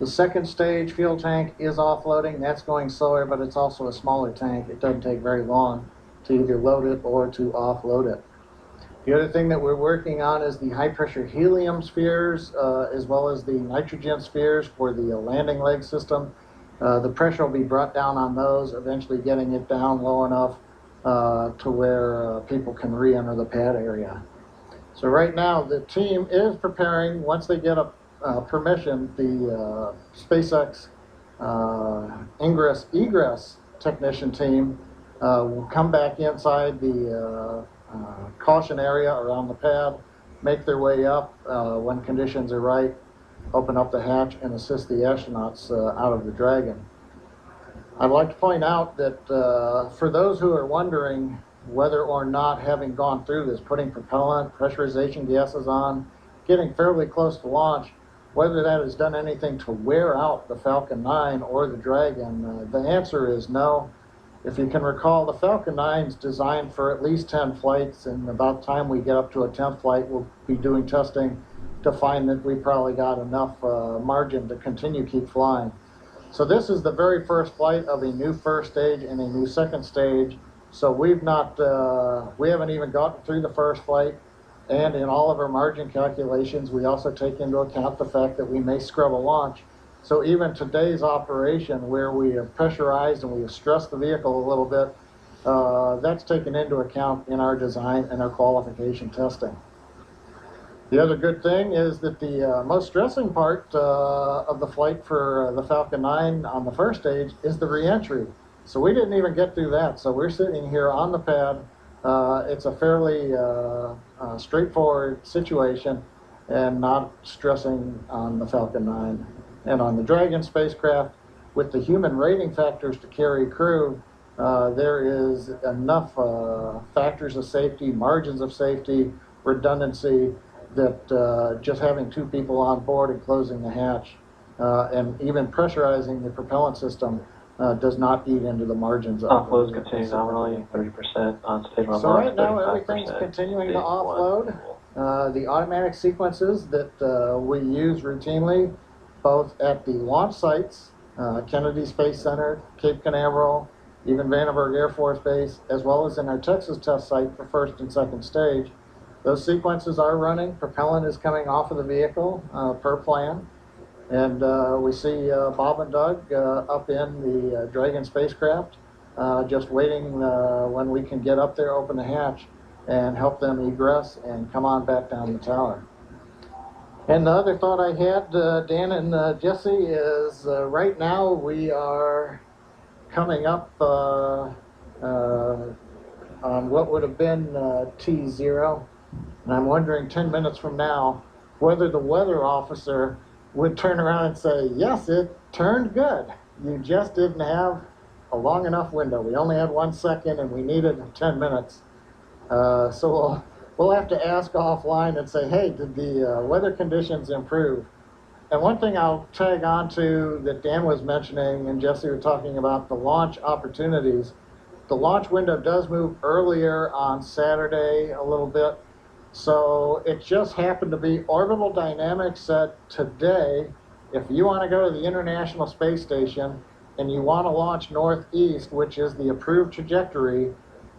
Speaker 2: The second stage fuel tank is offloading. That's going slower, but it's also a smaller tank. It doesn't take very long to either load it or to offload it. The other thing that we're working on is the high-pressure helium spheres, as well as the nitrogen spheres for the landing leg system. The pressure will be brought down on those, eventually getting it down low enough to where people can re-enter the pad area. So right now, the team is preparing, once they get permission, the SpaceX ingress-egress technician team will come back inside the caution area around the pad, make their way up when conditions are right, open up the hatch and assist the astronauts out of the Dragon. I'd like to point out that for those who are wondering whether or not, having gone through this, putting propellant, pressurization gases on, getting fairly close to launch, whether that has done anything to wear out the Falcon 9 or the Dragon, the answer is no. If you can recall, the Falcon 9 is designed for at least 10 flights, and about the time we get up to a 10th flight, we'll be doing testing to find that we probably got enough margin to continue keep flying. So this is the very first flight of a new first stage and a new second stage. So we haven't even gotten through the first flight. And in all of our margin calculations, we also take into account the fact that we may scrub a launch. So even today's operation, where we have pressurized and we have stressed the vehicle a little bit, that's taken into account in our design and our qualification testing. The other good thing is that the most stressing part of the flight for the Falcon 9 on the first stage is the re-entry. So we didn't even get through that. So we're sitting here on the pad. It's a fairly straightforward situation and not stressing on the Falcon 9. And on the Dragon spacecraft, with the human rating factors to carry crew, there is enough factors of safety, margins of safety, redundancy, that just having two people on board and closing the hatch and even pressurizing the propellant system does not eat into the margins.
Speaker 10: Offloads continue nominally, 30% on stage-on
Speaker 2: So
Speaker 10: launch,
Speaker 2: right now everything's continuing to offload. The automatic sequences that we use routinely, both at the launch sites, Kennedy Space Center, Cape Canaveral, even Vandenberg Air Force Base, as well as in our Texas test site for first and second stage. Those sequences are running. Propellant is coming off of the vehicle per plan. And we see Bob and Doug up in the Dragon spacecraft, just waiting when we can get up there, open the hatch, and help them egress and come on back down the tower. And the other thought I had, Dan and Jesse, is right now we are coming up on what would have been T0. And I'm wondering 10 minutes from now whether the weather officer would turn around and say, yes, it turned good. You just didn't have a long enough window. We only had 1 second and we needed 10 minutes. So we'll have to ask offline and say, hey, did the weather conditions improve? And one thing I'll tag on to that Dan was mentioning and Jesse were talking about, the launch opportunities. The launch window does move earlier on Saturday a little bit. So it just happened to be Orbital Dynamics said today, if you want to go to the International Space Station and you want to launch northeast, which is the approved trajectory,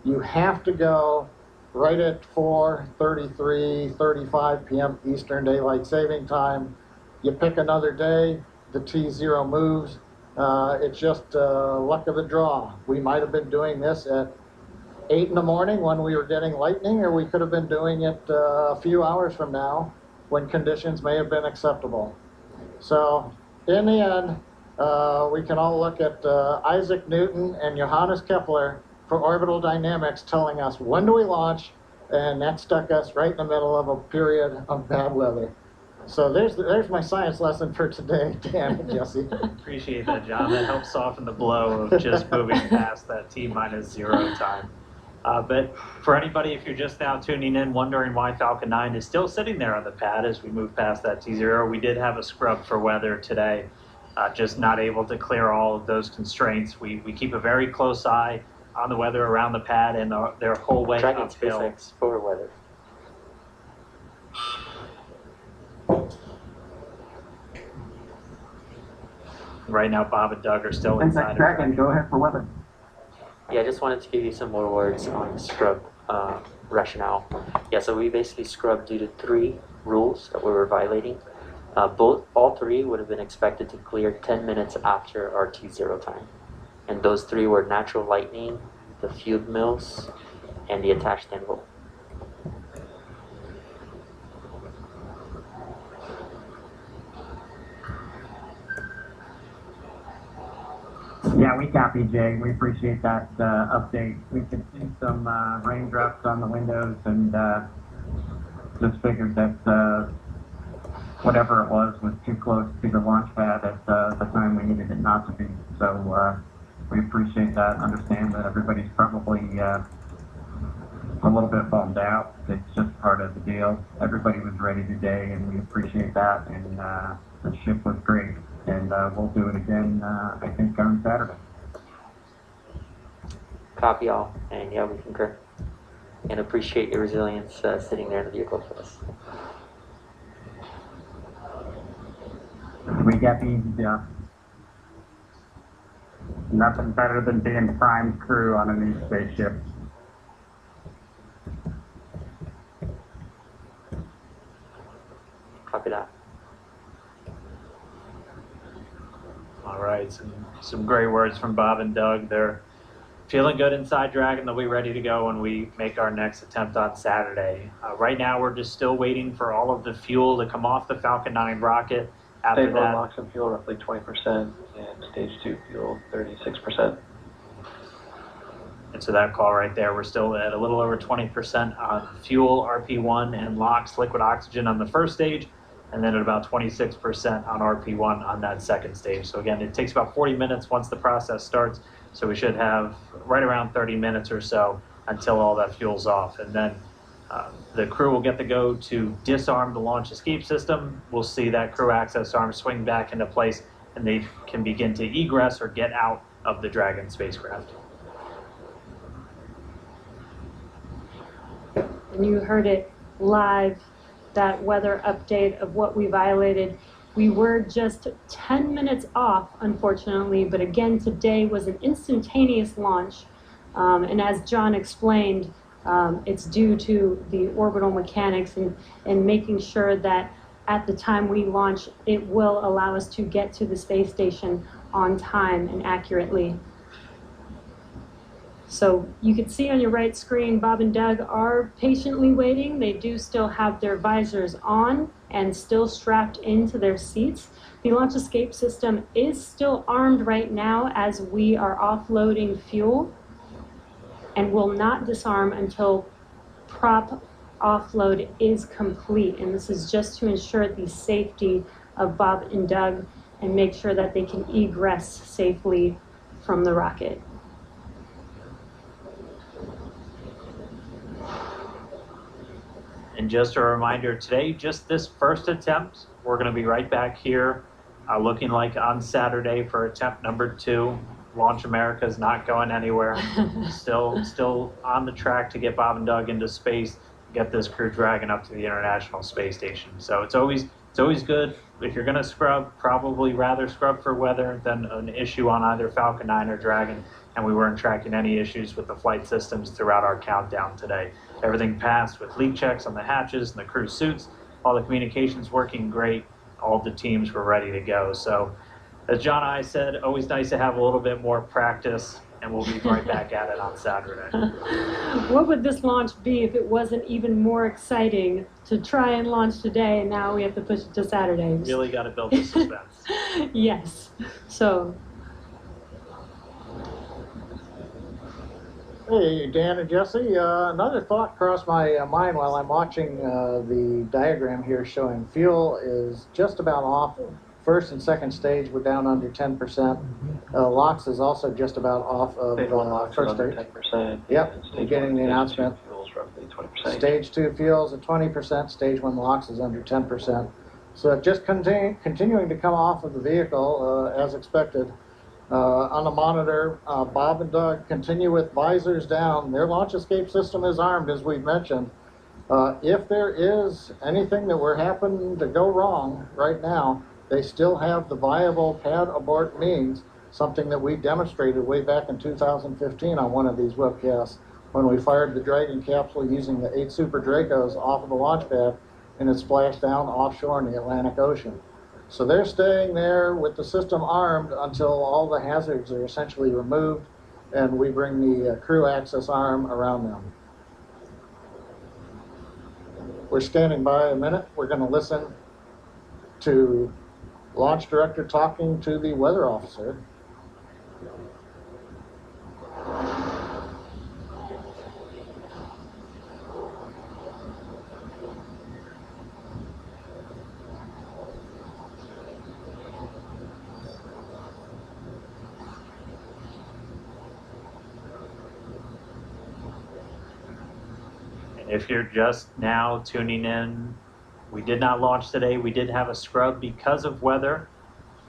Speaker 2: you have to go right at 4:35 p.m. Eastern Daylight Saving Time. You pick another day, the T0 moves. It's just luck of the draw. We might have been doing this at 8 in the morning when we were getting lightning, or we could have been doing it a few hours from now when conditions may have been acceptable. So in the end, we can all look at Isaac Newton and Johannes Kepler for orbital dynamics telling us when do we launch, and that stuck us right in the middle of a period of bad weather. So there's my science lesson for today, Dan and Jesse.
Speaker 11: Appreciate that, John. That helps soften the blow of just moving past that T-0 time. But for anybody, if you're just now tuning in, wondering why Falcon 9 is still sitting there on the pad as we move past that T0, we did have a scrub for weather today, just not able to clear all of those constraints. We keep a very close eye on the weather around the pad and their whole way
Speaker 12: Dragon
Speaker 11: uphill.
Speaker 12: SpaceX for weather.
Speaker 11: Right now, Bob and Doug are still inside.
Speaker 5: Dragon, go ahead for weather.
Speaker 12: Yeah, I just wanted to give you some more words on scrub rationale. Yeah, so we basically scrubbed due to 3 rules that we were violating. All 3 would have been expected to clear 10 minutes after our T0 time. And those 3 were natural lightning, the field mills, and the attached anvil.
Speaker 5: Yeah, we copy, Jay. We appreciate that update. We could see some raindrops on the windows and just figured that whatever it was too close to the launch pad at the time we needed it not to be. So we appreciate that. Understand that everybody's probably a little bit bummed out. It's just part of the deal. Everybody was ready today, and we appreciate that. And the ship was great. And we'll do it again, I think, on Saturday.
Speaker 12: Copy all, and yeah, we concur. And appreciate your resilience sitting there in the vehicle for us.
Speaker 5: We got the easy job. Nothing better than being prime crew on a new spaceship.
Speaker 12: Copy that.
Speaker 11: All right, some great words from Bob and Doug. They're feeling good inside Dragon. They'll be ready to go when we make our next attempt on Saturday. Right now, we're just still waiting for all of the fuel to come off the Falcon 9 rocket. After
Speaker 10: Stage 1
Speaker 11: that,
Speaker 10: LOX and fuel roughly 20%, and stage 2 fuel 36%.
Speaker 11: and so that call right there, we're still at a little over 20% on fuel, RP1, and LOX, liquid oxygen on the first stage, and then at about 26% on RP1 on that second stage. So again, it takes about 40 minutes once the process starts, so we should have right around 30 minutes or so until all that fuel's off. And then the crew will get to go to disarm the launch escape system. We'll see that crew access arm swing back into place, and they can begin to egress or get out of the Dragon spacecraft.
Speaker 6: And you heard it live, that weather update of what we violated. We were just 10 minutes off, unfortunately, but again, today was an instantaneous launch. And as John explained, it's due to the orbital mechanics and making sure that at the time we launch, it will allow us to get to the space station on time and accurately. So you can see on your right screen, Bob and Doug are patiently waiting. They do still have their visors on and still strapped into their seats. The launch escape system is still armed right now as we are offloading fuel. and will not disarm until prop offload is complete. And this is just to ensure the safety of Bob and Doug and make sure that they can egress safely from the rocket.
Speaker 11: And just a reminder today, just this first attempt, we're going to be right back here looking like on Saturday for attempt number 2. Launch America is not going anywhere. Still on the track to get Bob and Doug into space, get this Crew Dragon up to the International Space Station. So it's always good. If you're going to scrub, probably rather scrub for weather than an issue on either Falcon 9 or Dragon. And we weren't tracking any issues with the flight systems throughout our countdown today. Everything passed with leak checks on the hatches and the crew suits. All the communications working great. All the teams were ready to go. So as John and I said, always nice to have a little bit more practice, and we'll be right back at it on Saturday.
Speaker 6: What would this launch be if it wasn't even more exciting to try and launch today, and now we have to push it to Saturday?
Speaker 11: Really got to build the suspense.
Speaker 6: Yes. So.
Speaker 2: Hey, Dan and Jesse, another thought crossed my mind while I'm watching the diagram here showing fuel is just about off. First and second stage were down under 10%. LOX is also just about off of first stage.
Speaker 10: 10%.
Speaker 2: Yep, getting the announcement.
Speaker 10: Fuels roughly 20%.
Speaker 2: Stage 2 fuels at 20%, stage 1 LOX is under 10%. So just continuing to come off of the vehicle as expected. On the monitor, Bob and Doug continue with visors down. Their launch escape system is armed, as we've mentioned. If there is anything that were happening to go wrong right now, they still have the viable pad abort means, something that we demonstrated way back in 2015 on one of these webcasts when we fired the Dragon capsule using the 8 Super Dracos off of the launch pad and it splashed down offshore in the Atlantic Ocean. So they're staying there with the system armed until all the hazards are essentially removed and we bring the crew access arm around them. We're standing by a minute. We're going to listen to Launch Director talking to the weather officer.
Speaker 11: If you're just now tuning in, we did not launch today. We did have a scrub because of weather,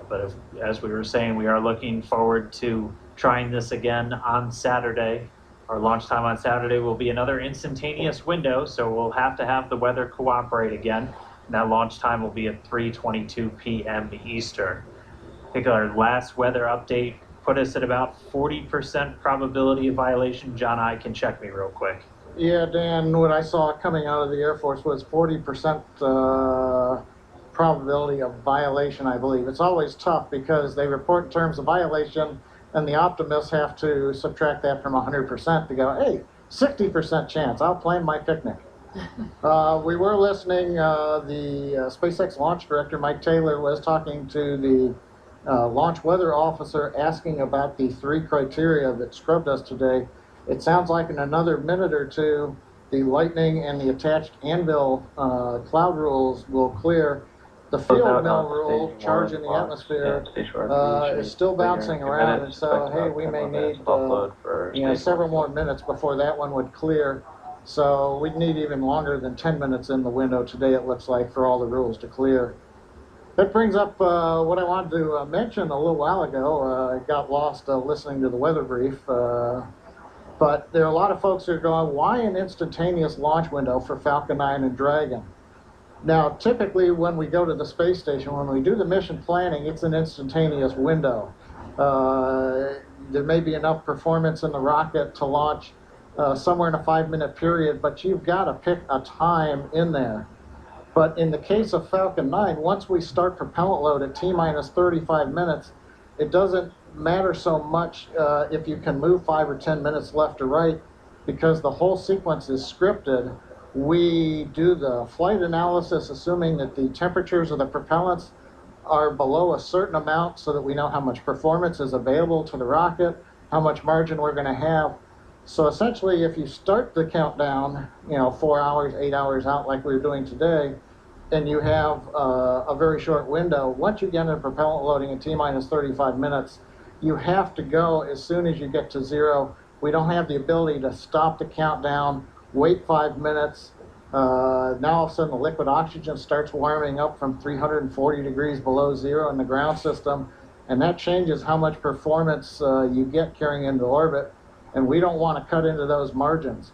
Speaker 11: but as we were saying, we are looking forward to trying this again on Saturday. Our launch time on Saturday will be another instantaneous window, so we'll have to have the weather cooperate again. And that launch time will be at 3:22 p.m. Eastern. I think our last weather update put us at about 40% probability of violation. John, I can check me real quick.
Speaker 2: Yeah, Dan, what I saw coming out of the Air Force was 40% probability of violation, I believe. It's always tough because they report in terms of violation and the optimists have to subtract that from 100% to go, hey, 60% chance, I'll plan my picnic. We were listening, the SpaceX launch director, Mike Taylor, was talking to the launch weather officer asking about the 3 criteria that scrubbed us today. It sounds like in another minute or two, the lightning and the attached anvil cloud rules will clear. The field mill rule, charge in the atmosphere, is still bouncing around, and so, hey, we may need several more minutes before that one would clear. So we'd need even longer than 10 minutes in the window today, it looks like, for all the rules to clear. That brings up what I wanted to mention a little while ago. I got lost listening to the weather brief. But there are a lot of folks who are going, why an instantaneous launch window for Falcon 9 and Dragon? Now, typically when we go to the space station, when we do the mission planning, it's an instantaneous window. There may be enough performance in the rocket to launch somewhere in a 5-minute period, but you've got to pick a time in there. But in the case of Falcon 9, once we start propellant load at T-minus 35 minutes, it doesn't matter so much if you can move 5 or 10 minutes left or right, because the whole sequence is scripted. We do the flight analysis assuming that the temperatures of the propellants are below a certain amount so that we know how much performance is available to the rocket, how much margin we're going to have. So essentially, if you start the countdown, 4 hours, 8 hours out like we were doing today, and you have a very short window, once you get into propellant loading in T-minus 35 minutes, you have to go as soon as you get to zero. We don't have the ability to stop the countdown, wait 5 minutes. Now all of a sudden the liquid oxygen starts warming up from 340 degrees below zero in the ground system, and that changes how much performance you get carrying into orbit, and we don't want to cut into those margins.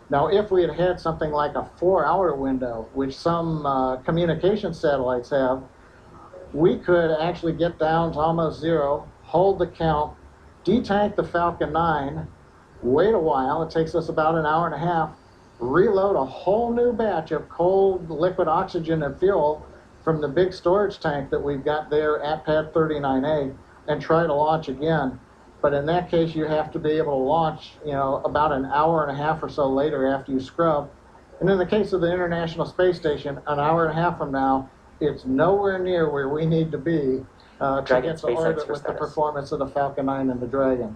Speaker 2: Now, if we had had something like a 4-hour window, which some communication satellites have, we could actually get down to almost zero, hold the count, detank the Falcon 9, wait a while, it takes us about an hour and a half, reload a whole new batch of cold liquid oxygen and fuel from the big storage tank that we've got there at pad 39A, and try to launch again. But in that case, you have to be able to launch, about an hour and a half or so later after you scrub. And in the case of the International Space Station, an hour and a half from now, it's nowhere near where we need to be to get to orbit with the performance of the Falcon 9 and the Dragon.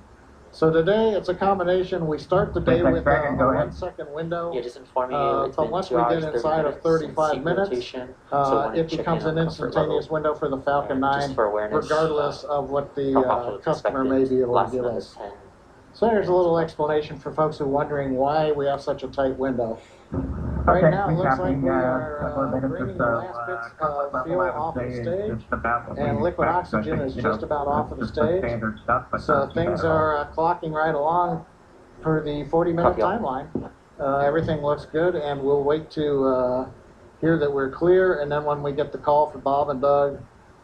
Speaker 2: So today, it's a combination. We start the day with a 1-second window.
Speaker 12: Yeah, just informing you,
Speaker 2: but once we get inside of 35 minutes, it becomes an instantaneous window for the Falcon 9, regardless of what the customer may be able to give us. So there's a little explanation for folks who are wondering why we have such a tight window. Right now, it looks like we are bringing the last bits of fuel off the stage, and liquid oxygen is just about off of the stage. So things are clocking right along for the 40-minute timeline. Everything looks good, and we'll wait to hear that we're clear, and then when we get the call from Bob and Doug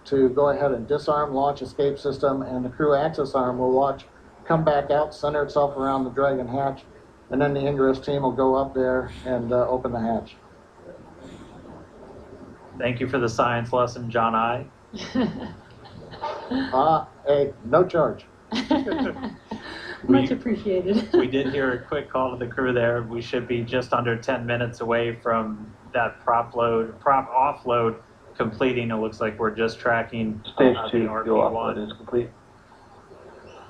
Speaker 2: to go ahead and disarm launch escape system, and the crew access arm will come back out, center itself around the Dragon hatch, and then the ingress team will go up there and open the hatch.
Speaker 11: Thank you for the science lesson, John I.
Speaker 2: Hey, no charge.
Speaker 6: Much appreciated.
Speaker 11: We did hear a quick call to the crew there. We should be just under 10 minutes away from that prop offload completing. It looks like we're just tracking
Speaker 10: Stage 2
Speaker 11: the
Speaker 10: fuel offload is complete.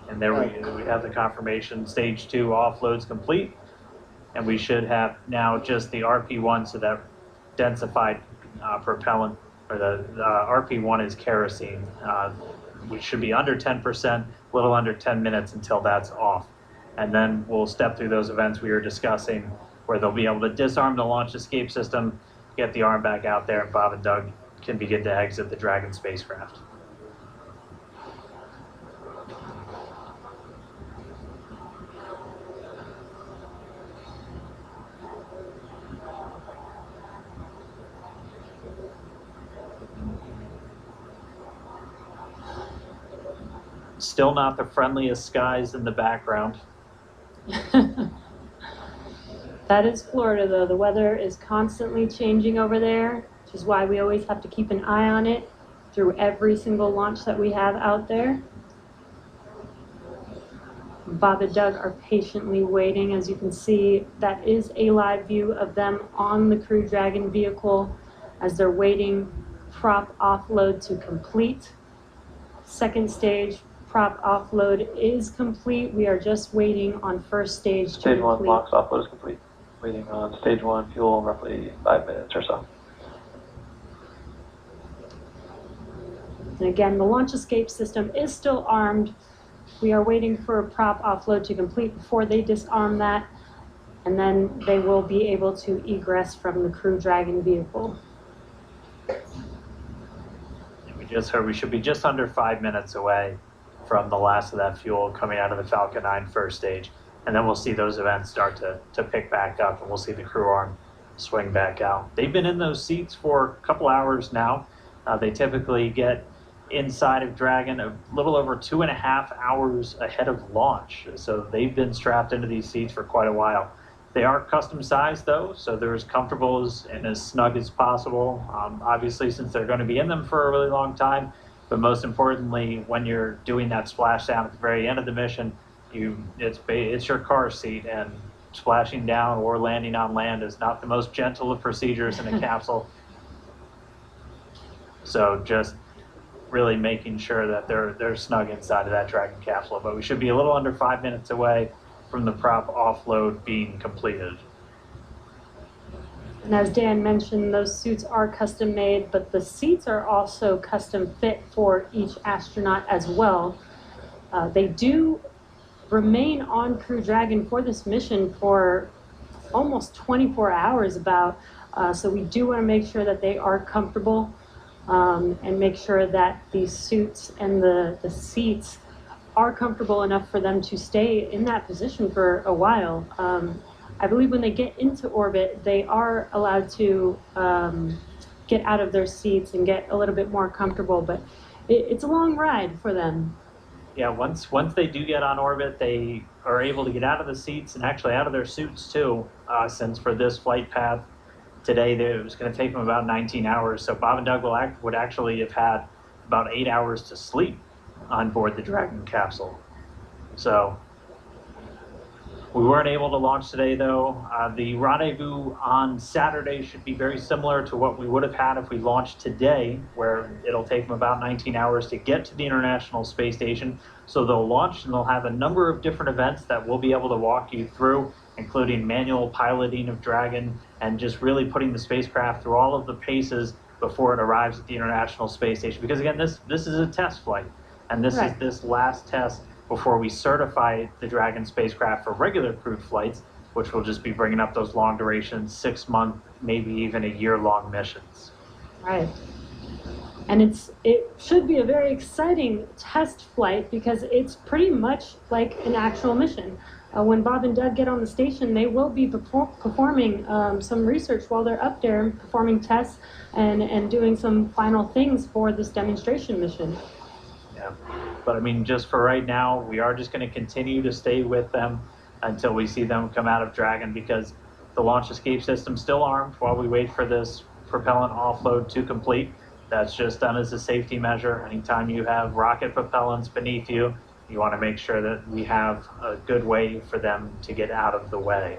Speaker 11: And there we have the confirmation. Stage 2 offload's complete. And we should have now just the RP1, so that densified propellant, or the RP1 is kerosene. We should be under 10%, a little under 10 minutes until that's off. And then we'll step through those events we were discussing, where they'll be able to disarm the launch escape system, get the arm back out there, and Bob and Doug can begin to exit the Dragon spacecraft. Still not the friendliest skies in the background.
Speaker 6: That is Florida, though. The weather is constantly changing over there, which is why we always have to keep an eye on it through every single launch that we have out there. Bob and Doug are patiently waiting. As you can see, that is a live view of them on the Crew Dragon vehicle as they're waiting prop offload to complete. Second stage prop offload is complete. We are just waiting on first stage to
Speaker 10: Stage 1
Speaker 6: complete.
Speaker 10: LOX offload is complete. Waiting on stage 1 fuel in roughly 5 minutes or so.
Speaker 6: And again, the launch escape system is still armed. We are waiting for a prop offload to complete before they disarm that, and then they will be able to egress from the Crew Dragon vehicle.
Speaker 11: We just heard we should be just under 5 minutes away from the last of that fuel coming out of the Falcon 9 first stage. And then we'll see those events start to pick back up, and we'll see the crew arm swing back out. They've been in those seats for a couple hours now. They typically get inside of Dragon a little over 2.5 hours ahead of launch. So they've been strapped into these seats for quite a while. They are custom sized though, so they're as comfortable and as snug as possible. Obviously, since they're going to be in them for a really long time, but most importantly, when you're doing that splashdown at the very end of the mission, it's your car seat, and splashing down or landing on land is not the most gentle of procedures in a capsule. So just really making sure that they're snug inside of that Dragon capsule. But we should be a little under 5 minutes away from the prop offload being completed.
Speaker 6: And as Dan mentioned, those suits are custom made, but the seats are also custom fit for each astronaut as well. They do remain on Crew Dragon for this mission for almost 24 hours so we do want to make sure that they are comfortable and make sure that these suits and the seats are comfortable enough for them to stay in that position for a while. I believe when they get into orbit, they are allowed to get out of their seats and get a little bit more comfortable, but it's a long ride for them.
Speaker 11: Yeah, once they do get on orbit, they are able to get out of the seats and actually out of their suits too, since for this flight path today, it was going to take them about 19 hours. So Bob and Doug would actually have had about 8 hours to sleep on board the Dragon capsule. So we weren't able to launch today though. The rendezvous on Saturday should be very similar to what we would have had if we launched today, where it'll take them about 19 hours to get to the International Space Station. So they'll launch and they'll have a number of different events that we'll be able to walk you through, including manual piloting of Dragon and just really putting the spacecraft through all of the paces before it arrives at the International Space Station. Because again, this is a test flight, and this is this last test before we certify the Dragon spacecraft for regular crewed flights, which will just be bringing up those long duration, 6-month, maybe even a year-long missions.
Speaker 6: Right. And it should be a very exciting test flight because it's pretty much like an actual mission. When Bob and Doug get on the station, they will be performing some research while they're up there, performing tests and doing some final things for this demonstration mission.
Speaker 11: Yeah, but I mean, just for right now, we are just going to continue to stay with them until we see them come out of Dragon, because the launch escape system's still armed while we wait for this propellant offload to complete. That's just done as a safety measure. Anytime you have rocket propellants beneath you, you want to make sure that we have a good way for them to get out of the way.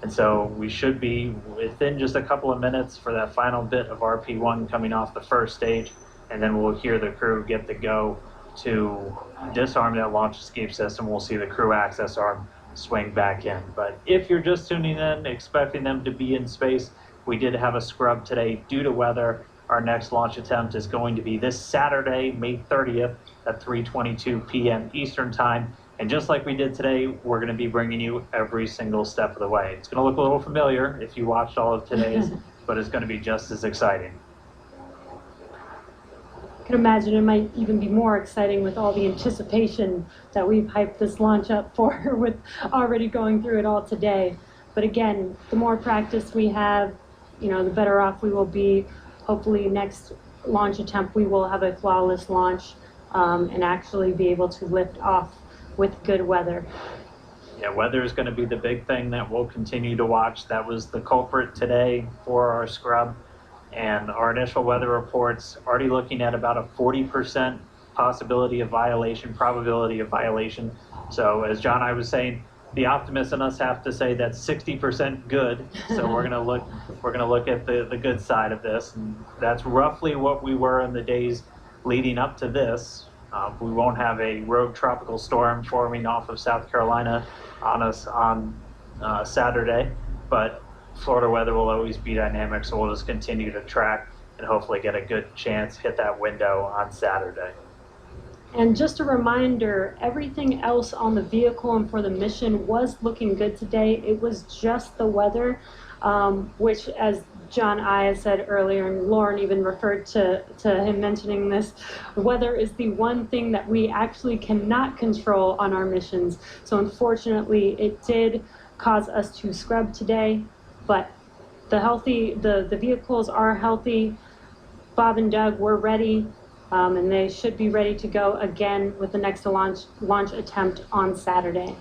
Speaker 11: And so we should be within just a couple of minutes for that final bit of RP1 coming off the first stage, and then we'll hear the crew get the go to disarm that launch escape system. We'll see the crew access arm swing back in. But if you're just tuning in, expecting them to be in space, we did have a scrub today due to weather. Our next launch attempt is going to be this Saturday, May 30th at 3:22 p.m. Eastern Time. And just like we did today, we're going to be bringing you every single step of the way. It's going to look a little familiar if you watched all of today's, but it's going to be just as exciting.
Speaker 6: I can imagine it might even be more exciting with all the anticipation that we've hyped this launch up for with already going through it all today. But again, the more practice we have, the better off we will be. Hopefully next launch attempt we will have a flawless launch and actually be able to lift off with good weather.
Speaker 11: Yeah, weather is going to be the big thing that we'll continue to watch. That was the culprit today for our scrub. And our initial weather reports already looking at about a 40% probability of violation. So as John and I was saying, the optimists in us have to say that's 60% good. So we're gonna look at the good side of this, and that's roughly what we were in the days leading up to this. We won't have a rogue tropical storm forming off of South Carolina on us on Saturday, but Florida weather will always be dynamic, so we'll just continue to track and hopefully get a good chance hit that window on Saturday.
Speaker 6: And just a reminder, everything else on the vehicle and for the mission was looking good today. It was just the weather, which, as John I said earlier, and Lauren even referred to him mentioning this, weather is the one thing that we actually cannot control on our missions. So unfortunately, it did cause us to scrub today, but the vehicles are healthy. Bob and Doug were ready. And they should be ready to go again with the next launch attempt on Saturday.